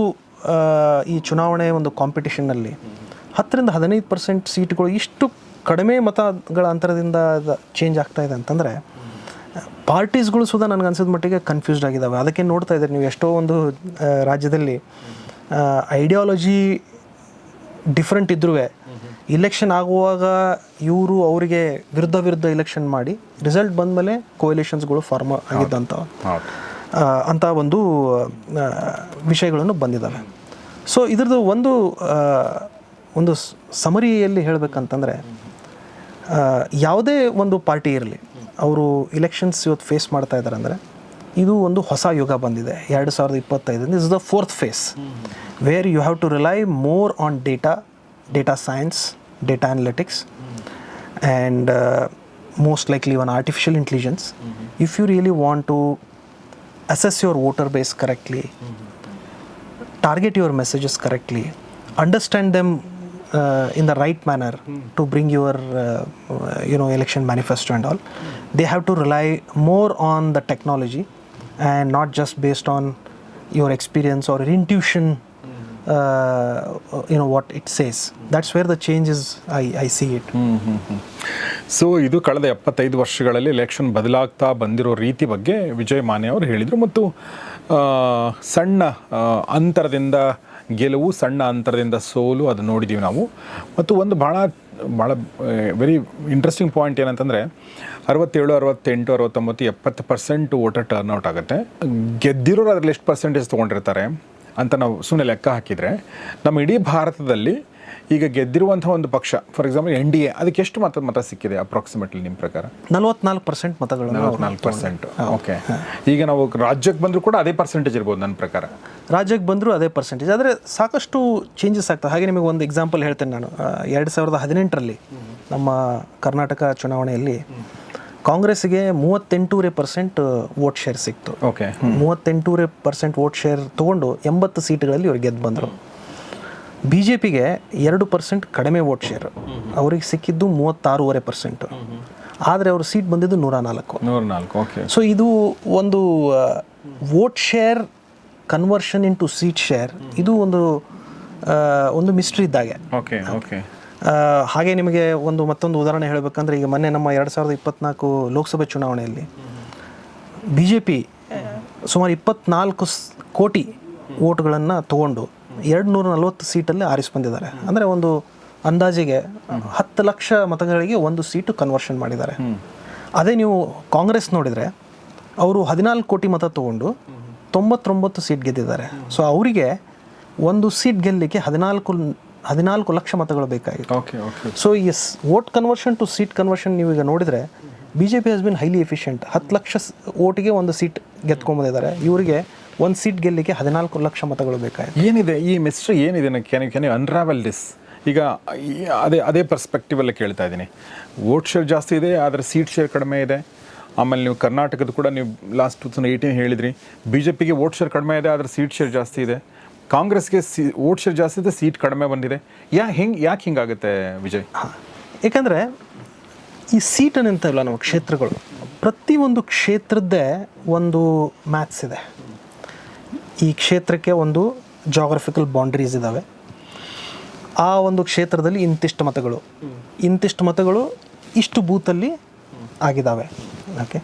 ಈ ಚುನಾವಣೆ ಒಂದು ಕಾಂಪಿಟಿಷನ್ನಲ್ಲಿ 10-15% ಸೀಟ್ಗಳು ಇಷ್ಟು ಕಡಿಮೆ ಮತಗಳ ಅಂತರದಿಂದ ಚೇಂಜ್ ಆಗ್ತಾ ಇದೆ ಅಂತಂದರೆ ಪಾರ್ಟೀಸ್ಗಳು ಸುಧಾ ನನಗೆ ಅನ್ಸಿದ ಮಟ್ಟಿಗೆ ಕನ್ಫ್ಯೂಸ್ಡ್ ಆಗಿದ್ದಾವೆ. ಅದಕ್ಕೆ ನೋಡ್ತಾ ಇದ್ದೀರಿ ನೀವು, ಎಷ್ಟೋ ಒಂದು ರಾಜ್ಯದಲ್ಲಿ ಐಡಿಯಾಲಜಿ ಡಿಫ್ರೆಂಟ್ ಇದ್ರೂ ಇಲೆಕ್ಷನ್ ಆಗುವಾಗ ಇವರು ಅವರಿಗೆ ವಿರುದ್ಧ ಇಲೆಕ್ಷನ್ ಮಾಡಿ ರಿಸಲ್ಟ್ ಬಂದಮೇಲೆ ಕೋಯಲೇಷನ್ಸ್ಗಳು ಫಾರ್ಮ್ ಆಗಿದ್ದಂಥ ಅಂಥ ಒಂದು ವಿಷಯಗಳನ್ನು ಬಂದಿದ್ದಾವೆ. ಸೊ ಇದ್ರದ್ದು ಒಂದು ಸಮರಿಯಲ್ಲಿ ಹೇಳಬೇಕಂತಂದರೆ, ಯಾವುದೇ ಒಂದು ಪಾರ್ಟಿ ಇರಲಿ, ಅವರು ಇಲೆಕ್ಷನ್ಸ್ ಇವತ್ತು ಫೇಸ್ ಮಾಡ್ತಾ ಇದ್ದಾರೆ ಅಂದರೆ ಇದು ಒಂದು ಹೊಸ ಯುಗ ಬಂದಿದೆ 2025. This is the 4th phase where you have to rely more on data science, data analytics and most likely one artificial intelligence if you really want to assess your voter base correctly, target your messages correctly, understand them in the right manner to bring your election manifesto and all. They have to rely more on the technology and not just based on your experience or intuition, what it says. That's where the change is. I see it. So ಇದು ಕಳೆದ 75 ವರ್ಷಗಳಲ್ಲಿ election ಬದಲಾಗ್ತಾ ಬಂದಿರೋ ರೀತಿ ಬಗ್ಗೆ ವಿಜಯ್ ಮಾನ್ಯ ಅವರು ಹೇಳಿದರು. ಮತ್ತು ಸಣ್ಣ ಅಂತರದಿಂದ ಗೆಲುವು, ಸಣ್ಣ ಅಂತರದಿಂದ ಸೋಲು, ಅದು ನೋಡಿದ್ದೀವಿ ನಾವು. ಮತ್ತು ಒಂದು ಭಾಳ ವೆರಿ ಇಂಟ್ರೆಸ್ಟಿಂಗ್ ಪಾಯಿಂಟ್ ಏನಂತಂದರೆ 67, 68, 69, 70% ವೋಟರ್ ಟರ್ನ್ಔಟ್ ಆಗುತ್ತೆ. ಗೆದ್ದಿರೋರು ಅದರಲ್ಲಿ ಎಷ್ಟು ಪರ್ಸೆಂಟೇಜ್ ತೊಗೊಂಡಿರ್ತಾರೆ ಅಂತ ನಾವು ಸುಮ್ಮನೆ ಲೆಕ್ಕ ಹಾಕಿದರೆ ನಮ್ಮ ಇಡೀ ಭಾರತದಲ್ಲಿ ಈಗ ಗೆದ್ದಿರುವಂಥ ಒಂದು ಪಕ್ಷ, ಫಾರ್ ಎಕ್ಸಾಂಪಲ್ NDA, ಅದಕ್ಕೆ ಎಷ್ಟು ಮತ ಸಿಕ್ಕಿದೆ ಅಪ್ರಾಕ್ಸಿಮೇಟ್ಲಿ ನಿಮ್ಮ ಪ್ರಕಾರ? 44% ಮತಗಳು. 44%. ಓಕೆ, ಈಗ ನಾವು ರಾಜ್ಯಕ್ಕೆ ಬಂದರೂ ಕೂಡ ಅದೇ ಪರ್ಸೆಂಟೇಜ್ ಇರ್ಬೋದು ನನ್ನ ಪ್ರಕಾರ. ರಾಜ್ಯಕ್ಕೆ ಬಂದರೂ ಅದೇ ಪರ್ಸೆಂಟೇಜ್, ಆದರೆ ಸಾಕಷ್ಟು ಚೇಂಜಸ್ ಆಗ್ತದೆ. ಹಾಗೆ ನಿಮಗೆ ಒಂದು ಎಕ್ಸಾಂಪಲ್ ಹೇಳ್ತೇನೆ ನಾನು. 2018ರಲ್ಲಿ ನಮ್ಮ ಕರ್ನಾಟಕ ಚುನಾವಣೆಯಲ್ಲಿ ಕಾಂಗ್ರೆಸ್ಗೆ 38% ವೋಟ್ ಶೇರ್ ಸಿಕ್ತು. ಓಕೆ, 38% ವೋಟ್ ಶೇರ್ ತೊಗೊಂಡು 80 ಸೀಟ್ಗಳಲ್ಲಿ ಇವ್ರು ಗೆದ್ದು ಬಂದರು. BJPಗೆ 2% ಕಡಿಮೆ ವೋಟ್ ಶೇರ್, ಅವ್ರಿಗೆ ಸಿಕ್ಕಿದ್ದು 36.5%, ಆದರೆ ಅವ್ರ ಸೀಟ್ ಬಂದಿದ್ದು 104. ಓಕೆ, ಸೊ ಇದು ಒಂದು vote share conversion into seat share, ಇದು ಒಂದು ಮಿಸ್ಟ್ರಿ ಇದ್ದಾಗೆ. Okay okay. ಹಾಗೆ ನಿಮಗೆ ಮತ್ತೊಂದು ಉದಾಹರಣೆ ಹೇಳಬೇಕಂದ್ರೆ, ಈಗ ಮೊನ್ನೆ ನಮ್ಮ 2024 ಲೋಕಸಭೆ ಚುನಾವಣೆಯಲ್ಲಿ BJP ಸುಮಾರು 24 ಕೋಟಿ ವೋಟ್ಗಳನ್ನು ತೊಗೊಂಡು 240 ಸೀಟಲ್ಲಿ ಆರಿಸಿ ಬಂದಿದ್ದಾರೆ. ಅಂದರೆ ಒಂದು ಅಂದಾಜಿಗೆ 10 ಲಕ್ಷ ಮತಗಳಿಗೆ ಒಂದು ಸೀಟು ಕನ್ವರ್ಷನ್ ಮಾಡಿದ್ದಾರೆ. ಅದೇ ನೀವು ಕಾಂಗ್ರೆಸ್ ನೋಡಿದರೆ ಅವರು 14 ಕೋಟಿ ಮತ ತೊಗೊಂಡು 99 ಸೀಟ್ ಗೆದ್ದಿದ್ದಾರೆ. ಸೊ ಅವರಿಗೆ ಒಂದು ಸೀಟ್ ಗೆಲ್ಲಲಿಕ್ಕೆ 14 ಲಕ್ಷ ಮತಗಳು ಬೇಕಾಗಿತ್ತು. So yes, vote conversion to seat conversion ನೀವು ಈಗ ನೋಡಿದರೆ BJP has been highly efficient. 10 lakh ಓಟಿಗೆ ಒಂದು ಸೀಟ್ ಗೆದ್ಕೊಂಡ್ಬಂದಿದ್ದಾರೆ. ಇವರಿಗೆ ಒಂದು ಸೀಟ್ ಗೆಲ್ಲಲಿಕ್ಕೆ 14 ಲಕ್ಷ ಮತಗಳು ಬೇಕಾಗಿತ್ತು. ಏನಿದೆ ಈ ಮಿಸ್ಟ್ರಿ ಏನಿದೆ? Can you unravel this? ಈಗ ಅದೇ ಪರ್ಸ್ಪೆಕ್ಟಿವಲ್ಲಿ ಕೇಳ್ತಾ ಇದ್ದೀನಿ. ವೋಟ್ ಶೇರ್ ಜಾಸ್ತಿ ಇದೆ, ಆದರೆ ಸೀಟ್ ಶೇರ್ ಕಡಿಮೆ ಇದೆ. ಆಮೇಲೆ ನೀವು ಕರ್ನಾಟಕದ ಕೂಡ ನೀವು ಲಾಸ್ಟ್ 2018 ಹೇಳಿದ್ರಿ, BJPಗೆ ವೋಟ್ ಶೇರ್ ಕಡಿಮೆ ಇದೆ, ಆದರೆ ಸೀಟ್ ಶೇರ್ ಜಾಸ್ತಿ ಇದೆ. ಕಾಂಗ್ರೆಸ್ಗೆ ವೋಟ್ ಶೇರ್ ಜಾಸ್ತಿ ಇದೆ, ಸೀಟ್ ಕಡಿಮೆ ಬಂದಿದೆ. ಯಾಕೆ ಹಿಂಗಾಗುತ್ತೆ ವಿಜಯ್? ಏಕೆಂದರೆ ಈ ಸೀಟನ್ನು ಅಂತಲ್ಲ, ನಾವು ಕ್ಷೇತ್ರಗಳು, ಪ್ರತಿಯೊಂದು ಕ್ಷೇತ್ರದ್ದೇ ಒಂದು ಮ್ಯಾಥ್ಸ್ ಇದೆ. ಈ ಕ್ಷೇತ್ರಕ್ಕೆ ಒಂದು ಜಾಗ್ರಫಿಕಲ್ ಬೌಂಡ್ರೀಸ್ ಇದ್ದಾವೆ. ಆ ಒಂದು ಕ್ಷೇತ್ರದಲ್ಲಿ ಇಂತಿಷ್ಟು ಮತಗಳು ಇಷ್ಟು ಬೂತಲ್ಲಿ ಆಗಿದ್ದಾವೆ. ಓಕೆ,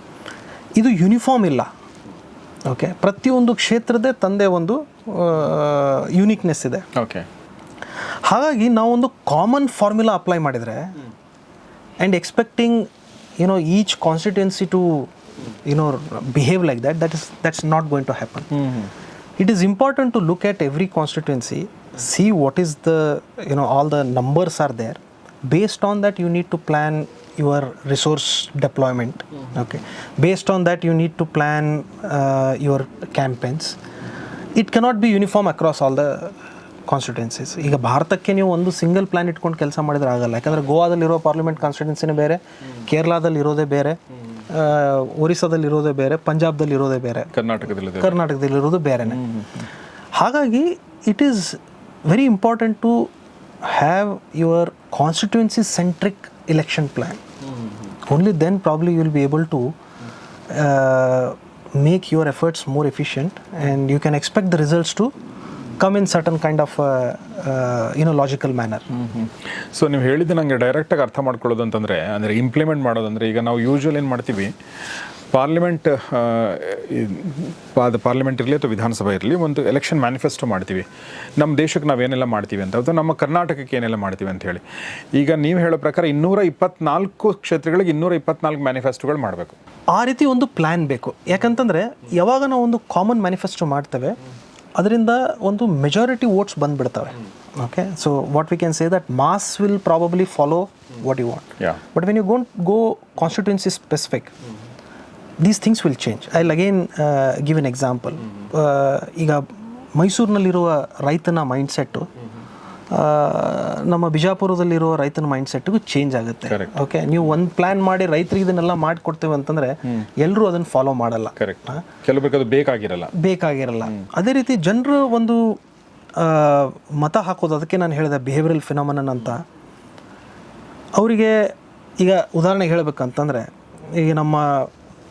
ಇದು ಯೂನಿಫಾರ್ಮ್ ಇಲ್ಲ. ಓಕೆ, ಪ್ರತಿಯೊಂದು ಕ್ಷೇತ್ರದೇ ತಂದೆ ಒಂದು ಯುನೀಕ್ನೆಸ್ ಇದೆ. ಓಕೆ, ಹಾಗಾಗಿ ನಾವೊಂದು ಕಾಮನ್ ಫಾರ್ಮುಲಾ ಅಪ್ಲೈ ಮಾಡಿದರೆ and expecting each constituency to behave like that's not going to happen. It is important to look at every constituency, see what is the all the numbers are there. Based on that you need to plan your resource deployment. Okay, based on that you need to plan your campaigns. It cannot be uniform across all the constituencies. ಈಗ ಭಾರತಕ್ಕೆ ನೀವು ಒಂದು single plan ಇಟ್ಕೊಂಡು ಕೆಲಸ ಮಾಡಿದ್ರೆ ಆಗಲ್ಲ. ಯಾಕಂದರೆ ಗೋವಾದಲ್ಲಿರೋ parliament ಕಾನ್ಸ್ಟಿಟ್ಯೂನ್ಸಿನೇ ಬೇರೆ, ಕೇರಳದಲ್ಲಿ ಇರೋದೇ ಬೇರೆ, ಒರಿಸ್ಸಾದಲ್ಲಿ ಇರೋದೇ ಬೇರೆ, ಪಂಜಾಬ್ದಲ್ಲಿ ಇರೋದೇ ಬೇರೆ, ಕರ್ನಾಟಕದಲ್ಲಿರೋದು ಬೇರೆನೆ. ಹಾಗಾಗಿ it is very important to have your constituency centric election plan. Only then probably you will be able to make your efforts more efficient and you can expect the results to come in certain kind of logical manner. So ನೀವು ಹೇಳಿದ್ದು ನನಗೆ ಡೈರೆಕ್ಟಾಗಿ ಅರ್ಥ ಮಾಡ್ಕೊಳ್ಳೋದು ಅಂತಂದರೆ, ಅಂದರೆ implement ಮಾಡೋದಂದರೆ, ಈಗ ನಾವು ಯೂಶ್ವಲ್ ಏನು ಮಾಡ್ತೀವಿ, ಪಾರ್ಲಿಮೆಂಟ್ ಇರಲಿ ಅಥವಾ ವಿಧಾನಸಭೆ ಇರಲಿ, ಒಂದು ಎಲೆಕ್ಷನ್ ಮ್ಯಾನಿಫೆಸ್ಟೋ ಮಾಡ್ತೀವಿ. ನಮ್ಮ ದೇಶಕ್ಕೆ ನಾವೇನೆಲ್ಲ ಮಾಡ್ತೀವಿ ಅಂತ, ಅಥವಾ ನಮ್ಮ ಕರ್ನಾಟಕಕ್ಕೆ ಏನೆಲ್ಲ ಮಾಡ್ತೀವಿ ಅಂತ ಹೇಳಿ. ಈಗ ನೀವು ಹೇಳೋ ಪ್ರಕಾರ 224 ಕ್ಷೇತ್ರಗಳಿಗೆ 224 ಮ್ಯಾನಿಫೆಸ್ಟೋಗಳು ಮಾಡಬೇಕು. ಆ ರೀತಿ ಒಂದು ಪ್ಲ್ಯಾನ್ ಬೇಕು. ಯಾಕಂತಂದರೆ ಯಾವಾಗ ನಾವು ಒಂದು ಕಾಮನ್ ಮ್ಯಾನಿಫೆಸ್ಟೋ ಮಾಡ್ತೇವೆ, ಅದರಿಂದ ಒಂದು ಮೆಜಾರಿಟಿ ವೋಟ್ಸ್ ಬಂದುಬಿಡ್ತವೆ. Okay, so what we can say that mass will probably follow what you want. But when you go constituency specific, these things will change. I'll again give an example. ಈಗ ಮೈಸೂರಿನಲ್ಲಿರುವ ರೈತನ mindset ನಮ್ಮ ಬಿಜಾಪುರದಲ್ಲಿರೋ ರೈತನ ಮೈಂಡ್ಸೆಟ್ಗೂ change ಆಗುತ್ತೆ. Okay, ನೀವು ಒಂದು plan ಮಾಡಿ ರೈತರಿಗೆ ಇದನ್ನೆಲ್ಲ ಮಾಡಿಕೊಡ್ತೇವೆ ಅಂತಂದರೆ ಎಲ್ಲರೂ ಅದನ್ನು ಫಾಲೋ ಮಾಡಲ್ಲ. ಕೆಲವರಿಗೆ ಅದು ಬೇಕಾಗಿರಲ್ಲ. ಅದೇ ರೀತಿ ಜನರು ಒಂದು ಮತ ಹಾಕೋದು, ಅದಕ್ಕೆ ನಾನು ಹೇಳಿದೆ ಬಿಹೇವಿಯರಲ್ ಫಿನಾಮಿನನ್ ಅಂತ. ಅವರಿಗೆ ಈಗ ಉದಾಹರಣೆಗೆ ಹೇಳಬೇಕಂತಂದರೆ, ಈಗ ನಮ್ಮ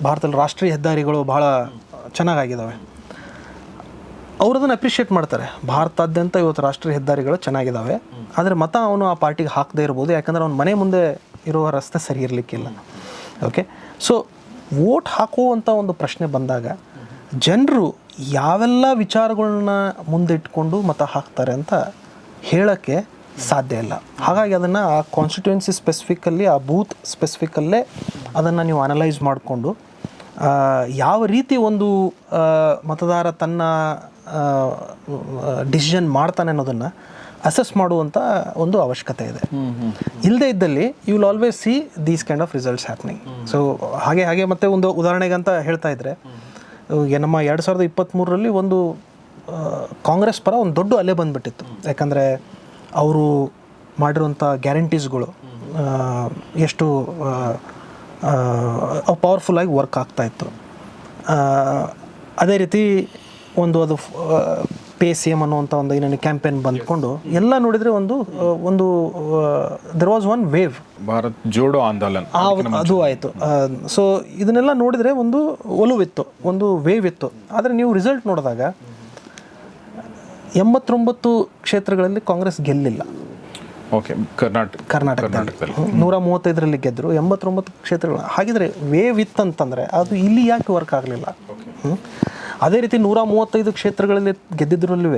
ಭಾರತದಲ್ಲಿ ರಾಷ್ಟ್ರೀಯ ಹೆದ್ದಾರಿಗಳು ಭಾಳ ಚೆನ್ನಾಗಿದ್ದಾವೆ. ಅವರು ಅದನ್ನು ಅಪ್ರಿಷಿಯೇಟ್ ಮಾಡ್ತಾರೆ. ಭಾರತಾದ್ಯಂತ ಇವತ್ತು ರಾಷ್ಟ್ರೀಯ ಹೆದ್ದಾರಿಗಳು ಚೆನ್ನಾಗಿದ್ದಾವೆ, ಆದರೆ ಮತ ಅವನು ಆ ಪಾರ್ಟಿಗೆ ಹಾಕದೇ ಇರ್ಬೋದು, ಯಾಕಂದರೆ ಅವ್ನ ಮನೆ ಮುಂದೆ ಇರುವ ರಸ್ತೆ ಸರಿ ಇರಲಿಕ್ಕಿಲ್ಲ. ಓಕೆ, ಸೊ ವೋಟ್ ಹಾಕುವಂಥ ಒಂದು ಪ್ರಶ್ನೆ ಬಂದಾಗ ಜನರು ಯಾವೆಲ್ಲ ವಿಚಾರಗಳನ್ನ ಮುಂದಿಟ್ಕೊಂಡು ಮತ ಹಾಕ್ತಾರೆ ಅಂತ ಹೇಳೋಕ್ಕೆ ಸಾಧ್ಯ ಇಲ್ಲ. ಹಾಗಾಗಿ ಅದನ್ನು ಆ ಕಾನ್ಸ್ಟಿಟ್ಯೂನ್ಸಿ ಸ್ಪೆಸಿಫಿಕಲ್ಲಿ, ಆ ಬೂತ್ ಸ್ಪೆಸಿಫಿಕಲ್ಲೇ ಅದನ್ನು ನೀವು ಅನಲೈಸ್ ಮಾಡಿಕೊಂಡು ಯಾವ ರೀತಿ ಒಂದು ಮತದಾರ ತನ್ನ ಡಿಸಿಷನ್ ಮಾಡ್ತಾನೆ ಅನ್ನೋದನ್ನು ಅಸೆಸ್ ಮಾಡುವಂಥ ಒಂದು ಅವಶ್ಯಕತೆ ಇದೆ. ಇಲ್ಲದೇ ಇದ್ದಲ್ಲಿ you will always see these kind of results happening. So ಹಾಗೆ ಮತ್ತೆ ಒಂದು ಉದಾಹರಣೆಗಂತ ಹೇಳ್ತಾ ಇದ್ದರೆ, ನಮ್ಮ 2023ರಲ್ಲಿ ಒಂದು ಕಾಂಗ್ರೆಸ್ ಪರ ಒಂದು ದೊಡ್ಡ ಅಲೆ ಬಂದುಬಿಟ್ಟಿತ್ತು. ಯಾಕಂದರೆ ಅವರು ಮಾಡಿರುವಂಥ ಗ್ಯಾರಂಟೀಸ್ಗಳು ಎಷ್ಟು ಪವರ್ಫುಲ್ಲಾಗಿ ವರ್ಕ್ ಆಗ್ತಾಯಿತ್ತು. ಅದೇ ರೀತಿ ಅದು ಪೇ ಸಿ ಎಮ್ ಅನ್ನುವಂಥ ಒಂದು ಏನೇನು ಕ್ಯಾಂಪೇನ್ ಬಂದ್ಕೊಂಡು ಎಲ್ಲ ನೋಡಿದರೆ ಒಂದು there was one wave, Bharat Jodo ಆಂದೋಲನ ಅದು ಆಯಿತು. ಸೊ ಇದನ್ನೆಲ್ಲ ನೋಡಿದರೆ ಒಂದು ಒಲವಿತ್ತು, ಒಂದು ವೇವ್ ಇತ್ತು. ಆದರೆ ನೀವು ರಿಸಲ್ಟ್ ನೋಡಿದಾಗ 89 ಕ್ಷೇತ್ರಗಳಲ್ಲಿ ಕಾಂಗ್ರೆಸ್ ಗೆಲ್ಲಿಲ್ಲ. ಓಕೆ, ಕರ್ನಾಟಕದಲ್ಲಿ 135ರಲ್ಲಿ ಗೆದ್ದರು, 89 ಕ್ಷೇತ್ರಗಳು. ಹಾಗಿದ್ರೆ ವೇವ್ ಇತ್ತಂತಂದರೆ ಅದು ಇಲ್ಲಿ ಯಾಕೆ ವರ್ಕ್ ಆಗಲಿಲ್ಲ? ಅದೇ ರೀತಿ 135 ಕ್ಷೇತ್ರಗಳಲ್ಲಿ ಗೆದ್ದಿದ್ರಲ್ಲೂ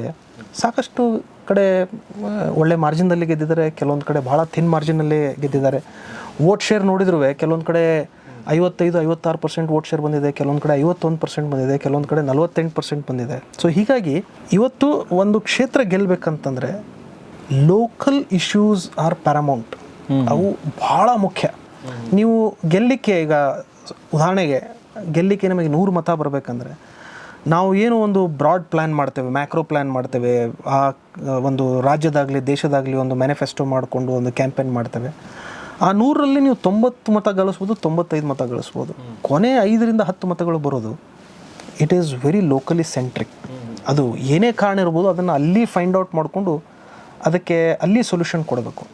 ಸಾಕಷ್ಟು ಕಡೆ ಒಳ್ಳೆ ಮಾರ್ಜಿನ್ದಲ್ಲಿ ಗೆದ್ದಿದ್ದಾರೆ, ಕೆಲವೊಂದು ಕಡೆ ಭಾಳ ಥಿನ್ ಮಾರ್ಜಿನಲ್ಲಿ ಗೆದ್ದಿದ್ದಾರೆ. ವೋಟ್ ಶೇರ್ ನೋಡಿದ್ರು ಕೆಲವೊಂದು ಕಡೆ 55-56% ವೋಟ್ ಶೇರ್ ಬಂದಿದೆ, ಕೆಲವೊಂದು ಕಡೆ 51% ಬಂದಿದೆ, ಕೆಲವೊಂದು ಕಡೆ 48% ಬಂದಿದೆ. ಸೊ ಹೀಗಾಗಿ ಇವತ್ತು ಒಂದು ಕ್ಷೇತ್ರ ಗೆಲ್ಲಬೇಕಂತಂದರೆ ಲೋಕಲ್ ಇಶ್ಯೂಸ್ ಆರ್ ಪ್ಯಾರಮೌಂಟ್. ಅವು ಭಾಳ ಮುಖ್ಯ. ನೀವು ಗೆಲ್ಲಲಿಕ್ಕೆ, ಈಗ ಉದಾಹರಣೆಗೆ ಗೆಲ್ಲಲಿಕ್ಕೆ ನಮಗೆ 100 ಮತ ಬರಬೇಕಂದ್ರೆ ನಾವು ಏನೋ ಒಂದು ಬ್ರಾಡ್ ಪ್ಲ್ಯಾನ್ ಮಾಡ್ತೇವೆ, ಮ್ಯಾಕ್ರೋ ಪ್ಲ್ಯಾನ್ ಮಾಡ್ತೇವೆ, ಆ ಒಂದು ರಾಜ್ಯದಾಗಲಿ ದೇಶದಾಗಲಿ ಒಂದು ಮ್ಯಾನಿಫೆಸ್ಟೋ ಮಾಡಿಕೊಂಡು ಒಂದು ಕ್ಯಾಂಪೇನ್ ಮಾಡ್ತೇವೆ. ಆ 100ರಲ್ಲಿ ನೀವು 90 ಮತ ಗಳಿಸ್ಬೋದು, 95 ಮತ ಗಳಿಸ್ಬೋದು. ಕೊನೆ 5-10 ಮತಗಳು ಬರೋದು it is very locally centric. ಅದು ಏನೇ ಕಾರಣ ಇರ್ಬೋದು, ಅದನ್ನು ಅಲ್ಲಿ ಫೈಂಡ್ ಔಟ್ ಮಾಡಿಕೊಂಡು ಅದಕ್ಕೆ ಅಲ್ಲಿ ಸೊಲ್ಯೂಷನ್ ಕೊಡಬೇಕು.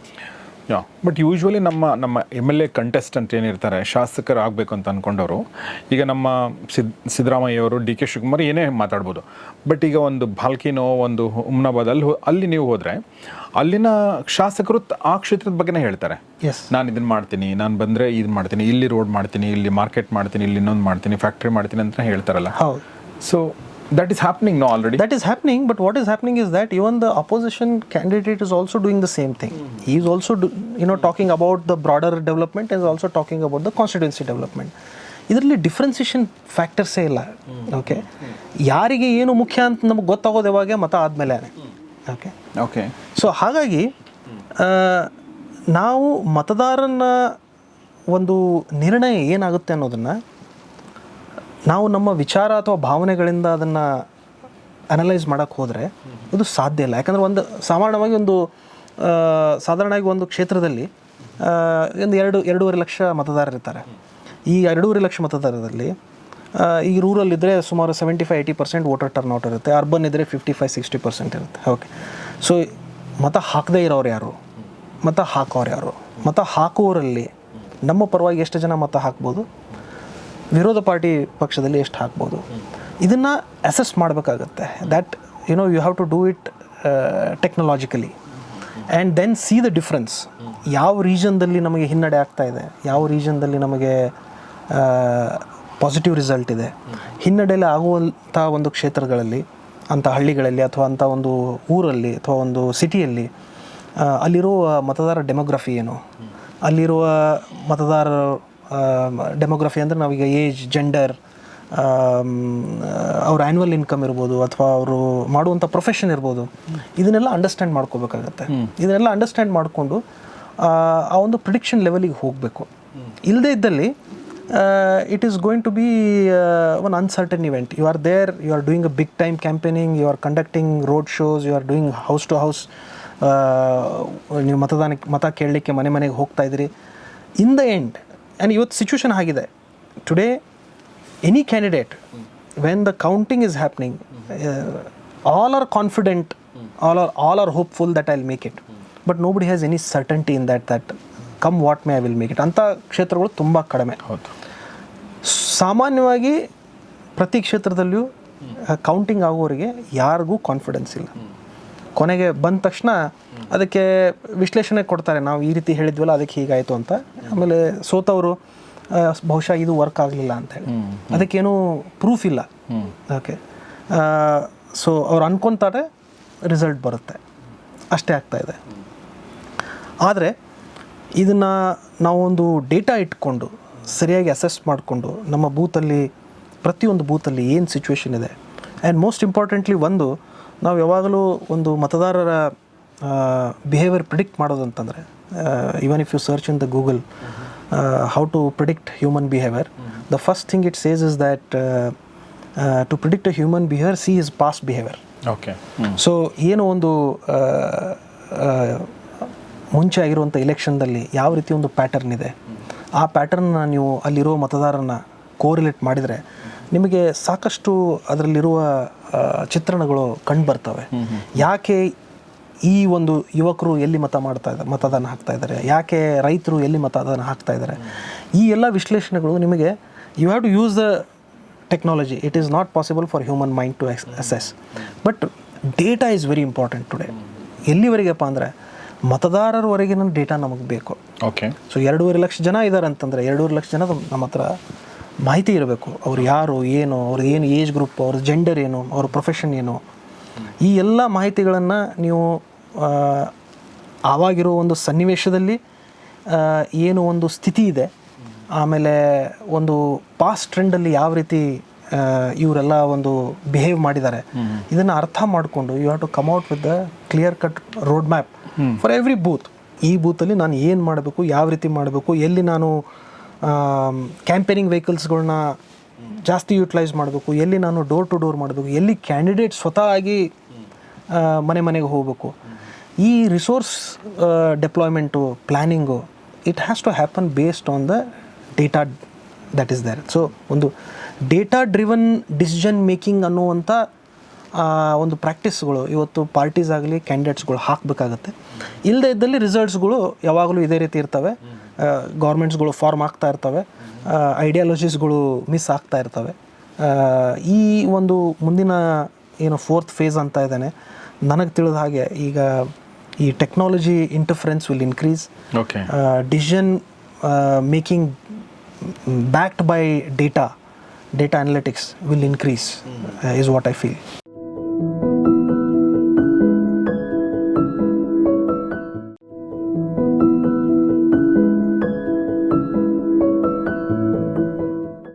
ಬಟ್ ಯೂಶ್ವಲಿ ನಮ್ಮ MLA ಕಂಟೆಸ್ಟೆಂಟ್ ಏನಿರ್ತಾರೆ, ಶಾಸಕರು ಆಗಬೇಕು ಅಂತ ಅಂದ್ಕೊಂಡವರು, ಈಗ ನಮ್ಮ ಸಿದ್ದರಾಮಯ್ಯವರು, DK ಶಿವಕುಮಾರ್ ಏನೇ ಮಾತಾಡ್ಬೋದು. ಬಟ್ ಈಗ ಒಂದು ಭಾಲ್ಕಿನೋ ಒಂದು ಹುಮ್ನಾಬಾದ್ ಅಲ್ಲಿ ನೀವು ಹೋದರೆ ಅಲ್ಲಿನ ಶಾಸಕರು ಆ ಕ್ಷೇತ್ರದ ಬಗ್ಗೆನೇ ಹೇಳ್ತಾರೆ. ನಾನು ಇದನ್ನು ಮಾಡ್ತೀನಿ, ನಾನು ಬಂದರೆ ಇದು ಮಾಡ್ತೀನಿ, ಇಲ್ಲಿ ರೋಡ್ ಮಾಡ್ತೀನಿ, ಇಲ್ಲಿ ಮಾರ್ಕೆಟ್ ಮಾಡ್ತೀನಿ, ಇಲ್ಲಿ ಇನ್ನೊಂದು ಮಾಡ್ತೀನಿ, ಫ್ಯಾಕ್ಟ್ರಿ ಮಾಡ್ತೀನಿ ಅಂತ ಹೇಳ್ತಾರಲ್ಲ. So that is happening now already. That is happening, but what is happening is that even the opposition candidate is also doing the same thing. He is also talking about the broader development and is also talking about the constituency development. ಇದರಲ್ಲಿ differentiation ಫ್ಯಾಕ್ಟರ್ಸೇ ಇಲ್ಲ. Okay, ಯಾರಿಗೆ ಏನು ಮುಖ್ಯ ಅಂತ ನಮಗೆ ಗೊತ್ತಾಗೋದು ಯಾವಾಗ ಮತ ಆದಮೇಲೆ. ಓಕೆ, ಸೊ ಹಾಗಾಗಿ ನಾವು ಮತದಾರನ ಒಂದು ನಿರ್ಣಯ ಏನಾಗುತ್ತೆ ಅನ್ನೋದನ್ನು ನಾವು ನಮ್ಮ ವಿಚಾರ ಅಥವಾ ಭಾವನೆಗಳಿಂದ ಅದನ್ನು ಅನಲೈಸ್ ಮಾಡೋಕ್ಕೆ ಹೋದರೆ ಇದು ಸಾಧ್ಯ ಇಲ್ಲ. ಯಾಕಂದರೆ ಒಂದು ಸಾಮಾನ್ಯವಾಗಿ ಸಾಧಾರಣವಾಗಿ ಒಂದು ಕ್ಷೇತ್ರದಲ್ಲಿ ಒಂದು 2.5 ಲಕ್ಷ ಮತದಾರರಿರ್ತಾರೆ. ಈ 2.5 ಲಕ್ಷ ಮತದಾರರಲ್ಲಿ ಈಗ ರೂರಲ್ಲಿದ್ದರೆ ಸುಮಾರು 75-80% ವೋಟರ್ ಟರ್ನ್ಔಟ್ ಇರುತ್ತೆ, ಅರ್ಬನ್ ಇದ್ದರೆ 55-60% ಇರುತ್ತೆ. ಓಕೆ, ಸೊ ಮತ ಹಾಕದೇ ಇರೋರು ಯಾರು, ಮತ ಹಾಕೋರು ಯಾರು, ಮತ ಹಾಕುವವರಲ್ಲಿ ನಮ್ಮ ಪರವಾಗಿ ಎಷ್ಟು ಜನ ಮತ ಹಾಕ್ಬೋದು, ವಿರೋಧ ಪಾರ್ಟಿ ಪಕ್ಷದಲ್ಲಿ ಎಷ್ಟು ಹಾಕ್ಬೋದು, ಇದನ್ನು ಅಸೆಸ್ ಮಾಡಬೇಕಾಗತ್ತೆ. That you have to do it technologically and then see the difference. ಯಾವ ರೀಜನ್ದಲ್ಲಿ ನಮಗೆ ಹಿನ್ನಡೆ ಆಗ್ತಾ ಇದೆ, ಯಾವ ರೀಜನ್ದಲ್ಲಿ ನಮಗೆ ಪಾಸಿಟಿವ್ ರಿಸಲ್ಟ್ ಇದೆ. ಹಿನ್ನಡೆಯಲ್ಲಿ ಆಗುವಂಥ ಒಂದು ಕ್ಷೇತ್ರಗಳಲ್ಲಿ, ಅಂಥ ಹಳ್ಳಿಗಳಲ್ಲಿ ಅಥವಾ ಅಂಥ ಒಂದು ಊರಲ್ಲಿ ಅಥವಾ ಒಂದು ಸಿಟಿಯಲ್ಲಿ ಅಲ್ಲಿರುವ ಮತದಾರ ಡೆಮೋಗ್ರಫಿ ಏನು, ಅಲ್ಲಿರುವ ಮತದಾರರ ಡೆಮೋಗ್ರಫಿ ಅಂದರೆ ನಾವೀಗ ಏಜ್, ಜೆಂಡರ್, ಅವ್ರ ಆ್ಯನ್ಯುವಲ್ ಇನ್ಕಮ್ ಇರ್ಬೋದು ಅಥವಾ ಅವರು ಮಾಡುವಂಥ ಪ್ರೊಫೆಷನ್ ಇರ್ಬೋದು, ಇದನ್ನೆಲ್ಲ ಅಂಡರ್ಸ್ಟ್ಯಾಂಡ್ ಮಾಡ್ಕೋಬೇಕಾಗತ್ತೆ. ಇದನ್ನೆಲ್ಲ ಅಂಡರ್ಸ್ಟ್ಯಾಂಡ್ ಮಾಡಿಕೊಂಡು ಆ ಒಂದು ಪ್ರಿಡಿಕ್ಷನ್ ಲೆವೆಲಿಗೆ ಹೋಗಬೇಕು. ಇಲ್ಲದೇ ಇದ್ದಲ್ಲಿ it is going to be one uncertain event. You are there, you are doing a big time campaigning, you are conducting road shows, you are doing house to house. ನೀವು ಮತ ಕೇಳಲಿಕ್ಕೆ ಮನೆಗೆ ಹೋಗ್ತಾ ಇದ್ದೀರಿ. ಇನ್ ದ ಎಂಡ್, ಆ್ಯಂಡ್ ಇವತ್ತು situation ಆಗಿದೆ today, any candidate when the counting is happening, all are confident, all are hopeful that I will make it, but nobody has any ಸರ್ಟನ್ಟಿ in that come what may I will make it. ಅಂಥ ಕ್ಷೇತ್ರಗಳು ತುಂಬ ಕಡಿಮೆ. ಸಾಮಾನ್ಯವಾಗಿ ಪ್ರತಿ ಕ್ಷೇತ್ರದಲ್ಲಿಯೂ counting ಆಗೋರಿಗೆ ಯಾರಿಗೂ confidence ಇಲ್ಲ. ಕೊನೆಗೆ ಬಂದ ತಕ್ಷಣ ಅದಕ್ಕೆ ವಿಶ್ಲೇಷಣೆ ಕೊಡ್ತಾರೆ, ನಾವು ಈ ರೀತಿ ಹೇಳಿದ್ವಲ್ಲ ಅದಕ್ಕೆ ಹೀಗಾಯಿತು ಅಂತ. ಆಮೇಲೆ ಸೋತವರು ಬಹುಶಃ ಇದು ವರ್ಕ್ ಆಗಲಿಲ್ಲ ಅಂತೇಳಿ, ಅದಕ್ಕೇನು ಪ್ರೂಫ್ ಇಲ್ಲ. ಓಕೆ, ಸೊ ಅವ್ರು ಅನ್ಕೊತಾರೆ, ರಿಸಲ್ಟ್ ಬರುತ್ತೆ, ಅಷ್ಟೇ ಆಗ್ತಾಯಿದೆ. ಆದರೆ ಇದನ್ನು ನಾವೊಂದು ಡೇಟಾ ಇಟ್ಕೊಂಡು ಸರಿಯಾಗಿ ಅಸೆಸ್ ಮಾಡಿಕೊಂಡು ನಮ್ಮ ಬೂತಲ್ಲಿ, ಪ್ರತಿಯೊಂದು ಬೂತಲ್ಲಿ ಏನು ಸಿಚುವೇಶನ್ ಇದೆ, ಆ್ಯಂಡ್ ಮೋಸ್ಟ್ ಇಂಪಾರ್ಟೆಂಟ್ಲಿ ನಾವು ಯಾವಾಗಲೂ ಒಂದು ಮತದಾರರ ಬಿಹೇವಿಯರ್ ಪ್ರಿಡಿಕ್ಟ್ ಮಾಡೋದು ಅಂತಂದರೆ, even if you search in the Google how to predict human behaviour, the first thing it says is that to predict a human behaviour, see is past behaviour. Okay, so ಏನು ಒಂದು ಮುಂಚೆ ಆಗಿರುವಂಥ ಎಲೆಕ್ಷನ್ದಲ್ಲಿ ಯಾವ ರೀತಿ ಒಂದು pattern ಇದೆ, ಆ ಪ್ಯಾಟರ್ನ್ನ ನೀವು ಅಲ್ಲಿರೋ ಮತದಾರನ ಕೋರಿಲೇಟ್ ಮಾಡಿದರೆ ನಿಮಗೆ ಸಾಕಷ್ಟು ಅದರಲ್ಲಿರುವ ಚಿತ್ರಣಗಳು ಕಂಡು ಬರ್ತವೆ. ಯಾಕೆ ಈ ಒಂದು ಯುವಕರು ಎಲ್ಲಿ ಮತದಾನ ಹಾಕ್ತಾ ಇದ್ದಾರೆ, ಯಾಕೆ ರೈತರು ಎಲ್ಲಿ ಮತದಾನ ಹಾಕ್ತಾ ಇದ್ದಾರೆ, ಈ ಎಲ್ಲ ವಿಶ್ಲೇಷಣೆಗಳು ನಿಮಗೆ, you have to use the technology. It is not possible for human mind to assess, but data is very important today. ಎಲ್ಲಿವರೆಗಪ್ಪ ಅಂದರೆ ಮತದಾರರವರೆಗಿನ ಡೇಟಾ ನಮಗೆ ಬೇಕು. ಓಕೆ, ಸೊ 2.5 ಲಕ್ಷ ಜನ ಇದ್ದಾರೆ ಅಂತಂದರೆ 2.5 ಲಕ್ಷ ಜನ ನಮ್ಮ ಹತ್ರ ಮಾಹಿತಿ ಇರಬೇಕು. ಅವ್ರು ಯಾರು, ಏನು, ಅವ್ರದ್ದು ಏನು ಏಜ್ ಗ್ರೂಪ್, ಅವ್ರ ಜೆಂಡರ್ ಏನು, ಅವ್ರ ಪ್ರೊಫೆಷನ್ ಏನು, ಈ ಎಲ್ಲ ಮಾಹಿತಿಗಳನ್ನು ನೀವು ಆವಾಗಿರೋ ಒಂದು ಸನ್ನಿವೇಶದಲ್ಲಿ ಏನು ಒಂದು ಸ್ಥಿತಿ ಇದೆ, ಆಮೇಲೆ ಒಂದು ಪಾಸ್ಟ್ ಟ್ರೆಂಡಲ್ಲಿ ಯಾವ ರೀತಿ ಇವರೆಲ್ಲ ಒಂದು ಬಿಹೇವ್ ಮಾಡಿದ್ದಾರೆ, ಇದನ್ನು ಅರ್ಥ ಮಾಡಿಕೊಂಡು you have to come out with the clear cut road map for every booth. ಈ ಬೂತಲ್ಲಿ ನಾನು ಏನು ಮಾಡಬೇಕು, ಯಾವ ರೀತಿ ಮಾಡಬೇಕು, ಎಲ್ಲಿ ನಾನು ಕ್ಯಾಂಪೇನಿಂಗ್ ವೆಹಿಕಲ್ಸ್ಗಳನ್ನ ಜಾಸ್ತಿ ಯುಟಿಲೈಸ್ ಮಾಡಬೇಕು, ಎಲ್ಲಿ ನಾನು ಡೋರ್ ಟು ಡೋರ್ ಮಾಡಬೇಕು, ಎಲ್ಲಿ ಕ್ಯಾಂಡಿಡೇಟ್ ಸ್ವತಃ ಆಗಿ ಮನೆ ಮನೆಗೆ ಹೋಗಬೇಕು. ಈ resource deployment, planning, it has to happen based on the data that is there. So ಒಂದು ಡೇಟಾ ಡ್ರಿವನ್ ಡಿಸಿಷನ್ ಮೇಕಿಂಗ್ ಅನ್ನುವಂಥ ಒಂದು ಪ್ರಾಕ್ಟೀಸ್ಗಳು ಇವತ್ತು ಪಾರ್ಟೀಸ್ ಆಗಲಿ ಕ್ಯಾಂಡಿಡೇಟ್ಸ್ಗಳು ಹಾಕಬೇಕಾಗತ್ತೆ. ಇಲ್ಲದೇ ಇದ್ದಲ್ಲಿ ರಿಸಲ್ಟ್ಸ್ಗಳು ಯಾವಾಗಲೂ ಇದೇ ರೀತಿ ಇರ್ತವೆ. ಗೌರ್ಮೆಂಟ್ಸ್ಗಳು ಫಾರ್ಮ್ ಆಗ್ತಾ ಇರ್ತವೆ, ಐಡಿಯಾಲಜೀಸ್ಗಳು ಮಿಸ್ ಆಗ್ತಾ ಇರ್ತವೆ. ಈ ಒಂದು ಮುಂದಿನ ಏನು 4th ಫೇಸ್ ಅಂತ ಇದ್ದಾನೆ, ನನಗೆ ತಿಳಿದ ಹಾಗೆ ಈಗ ಈ technology interference will increase. Decision making backed by data analytics will increase is what I feel.